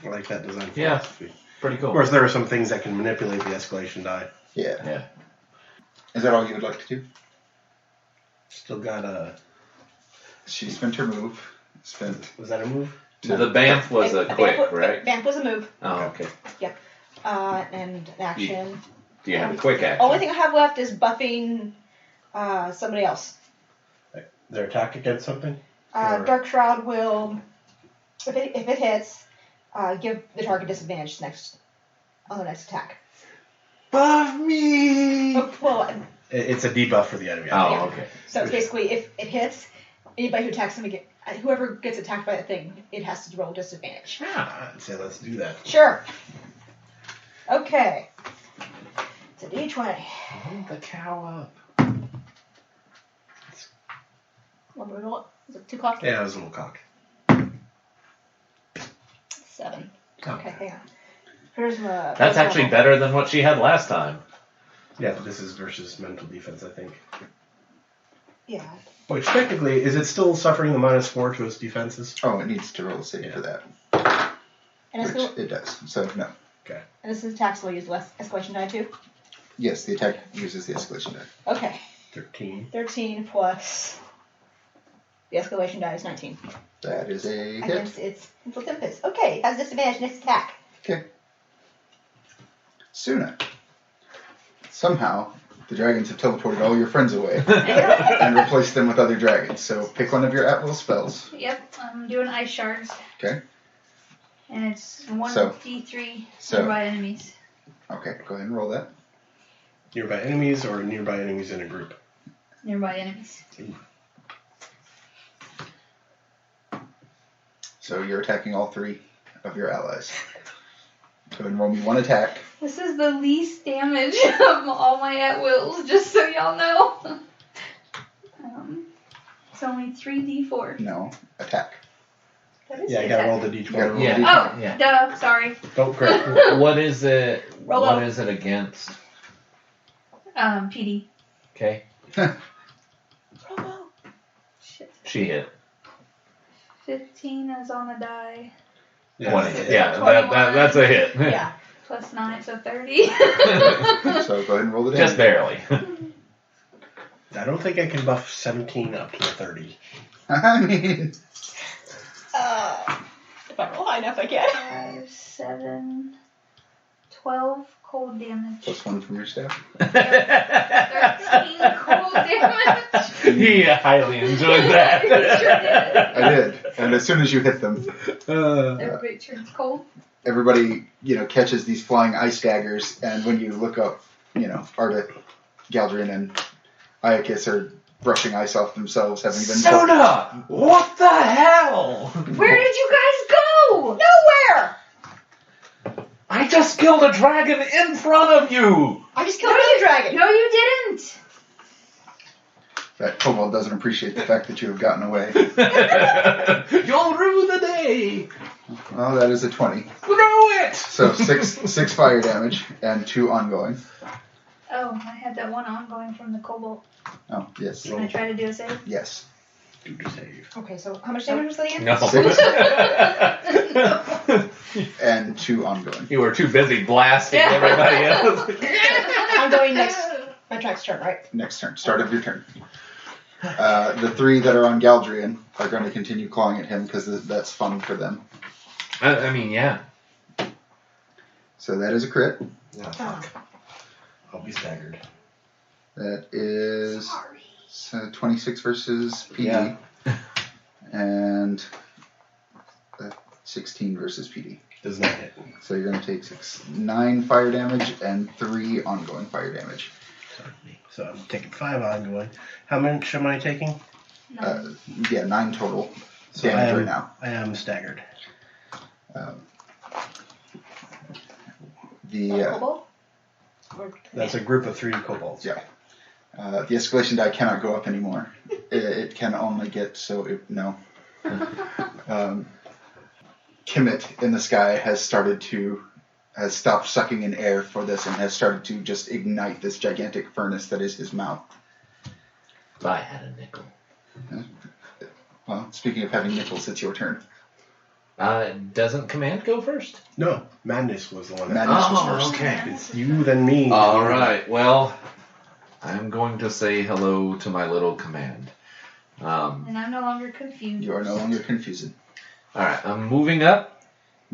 I like that design Yeah. philosophy. Pretty cool. Of course, there are some things that can manipulate the escalation die. Yeah. Yeah. Is that all you would like to do? Still got a... She spent her move. Was that a move? The Banff was a quick, Vamp, right? Vamp was a move. Oh, okay. And an action. Do you have a quick action? Only thing I have left is buffing somebody else. Their attack against something? Or- Dark Shroud will, if it hits, give the target disadvantage on the next attack. Buff me! Oh, well, It's a debuff for the enemy. Oh, okay. so it's basically if it hits, anybody who attacks them, whoever gets attacked by that thing, it has to roll disadvantage. I'd say let's do that. Sure. Okay. It's a D20. Hold the cow up. What do we roll? Is it 2 cocked? Yeah, it was a little cock. 7. Okay, hang on. Here's my. That's actually better than what she had last time. Yeah, but this is versus mental defense, I think. Yeah. Which technically, is it still suffering the -4 to its defenses? Oh, it needs to roll a save for that. And it's Which it does. So, no. Okay. And this is attacks will use less escalation die too? Yes, the attack uses the escalation die. Okay. 13. 13 plus the escalation die is 19. That is a hit. Against its mental tempest. Okay, it has disadvantage next attack. Okay. Suna. Somehow, the dragons have teleported all your friends away and replaced them with other dragons. So pick one of your at-will spells. Yep, I'm doing ice shards. Okay. And it's 1 So- D3 so- nearby enemies. Okay, go ahead and roll that. Nearby enemies or nearby enemies in a group? Nearby enemies. So you're attacking all 3 of your allies. Go ahead and roll me 1 attack. This is the least damage of all my at-wills, just so y'all know. It's only 3d4. No, attack. That is Yeah, I the gotta attack. roll the d12. You gotta roll Yeah. a Oh, d20. Yeah. duh, sorry. Don't correct. What is it? Roll What up. is it against? PD. Okay. Bravo. Shit. She hit. 15 is on the die. 20. Yeah. Yeah, that's a hit. Yeah. Plus 9, so 30. So go ahead and roll the Just damage. barely. I don't think I can buff 17 up to 30. I mean, If I roll high enough, I can. 5, 7, 12 cold damage. plus 1 from your staff. 13 cold damage. He highly enjoyed that. I did. And as soon as you hit them, Everybody turns cold. everybody, catches these flying ice daggers, and when you look up, Ardith, Galdrien, and Iocus are brushing ice off themselves, having been Suna! What the hell? Where did you guys go? Nowhere! I just killed a dragon in front of you! I just killed another dragon. No, you didn't. That kobold doesn't appreciate the fact that you have gotten away. You'll rue the day! Well, that is a 20. Throw it! So 6 fire damage and 2 ongoing. Oh, I had that one ongoing from the cobalt. Oh, yes. Can I try to do a save? Yes. Do the save. Okay, so how much damage was that again? No. And 2 ongoing. You were too busy blasting everybody else. I'm going next. My track's turn, right? Next turn. Start of your turn. The 3 that are on Galdrien are going to continue clawing at him because that's fun for them. I mean, yeah. So that is a crit. Oh, fuck. I'll be staggered. That is 26 versus PD. Yeah. And 16 versus PD. Does not hit. So you're going to take 9 fire damage and 3 ongoing fire damage. So I'm taking 5 ongoing. How much am I taking? 9 total So damage right now. I am staggered. Kobold? That's a group of 3 kobolds. Yeah. The escalation die cannot go up anymore. It can only get no. Kemet in the sky has stopped sucking in air for this and has started to just ignite this gigantic furnace that is his mouth. If I had a nickel. Well, speaking of having nickels, it's your turn. Doesn't Command go first? No, Madness was the one. Madness was first. Okay. It's you then me. All right. Well, I'm going to say hello to my little Command. And I'm no longer confused. You are no longer confusing. All right. I'm moving up,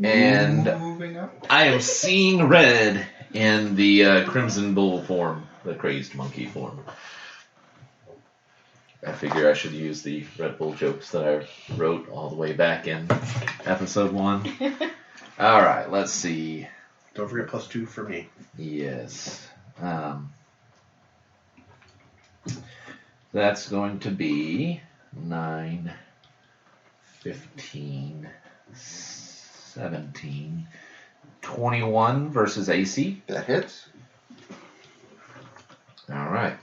and Moving up. I am seeing red in the Crimson Bull form, the crazed monkey form. I figure I should use the Red Bull jokes that I wrote all the way back in episode 1. All right, let's see. Don't forget +2 for me. Yes. That's going to be 9, 15, 17, 21 versus AC. That hits. All right.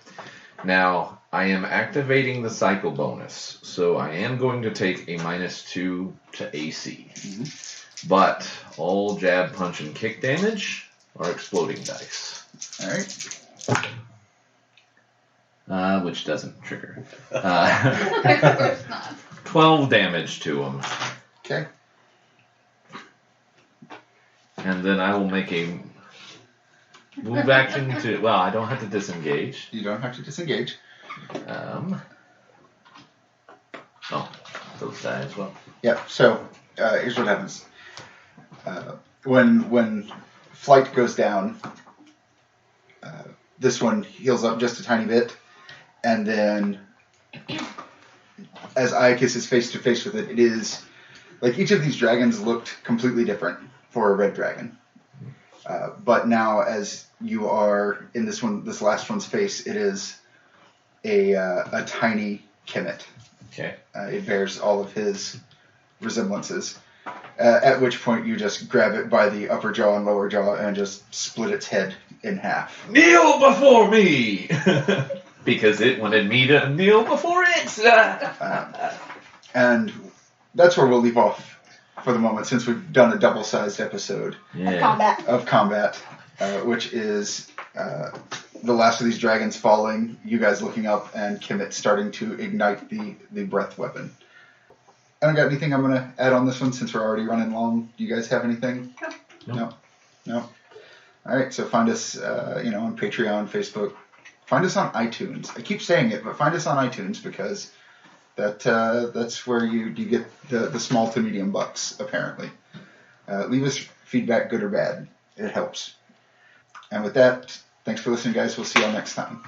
Now, I am activating the cycle bonus, so I am going to take a -2 to AC. Mm-hmm. But all jab, punch, and kick damage are exploding dice. Alright. Which doesn't trigger. Of course not. 12 damage to him. Okay. And then I will make a move action to... Well, I don't have to disengage. You don't have to disengage. Those die as well. Yeah, so here's what happens. When flight goes down, this one heals up just a tiny bit, and then as Iocus is face to face with it, it is like each of these dragons looked completely different for a red dragon. But now, as you are in this last one's face, it is a tiny Kemet. Okay. It bears all of his resemblances. At which point you just grab it by the upper jaw and lower jaw and just split its head in half. Kneel before me! Because it wanted me to kneel before it! And that's where we'll leave off for the moment, since we've done a double-sized episode of combat, which is the last of these dragons falling, you guys looking up, and Kemet starting to ignite the breath weapon. I don't got anything I'm going to add on this one since we're already running long. Do you guys have anything? No. All right, so find us on Patreon, Facebook. Find us on iTunes. I keep saying it, but find us on iTunes because that's where you get the small to medium bucks, apparently. Leave us feedback, good or bad. It helps. And with that, thanks for listening, guys. We'll see y'all next time. ?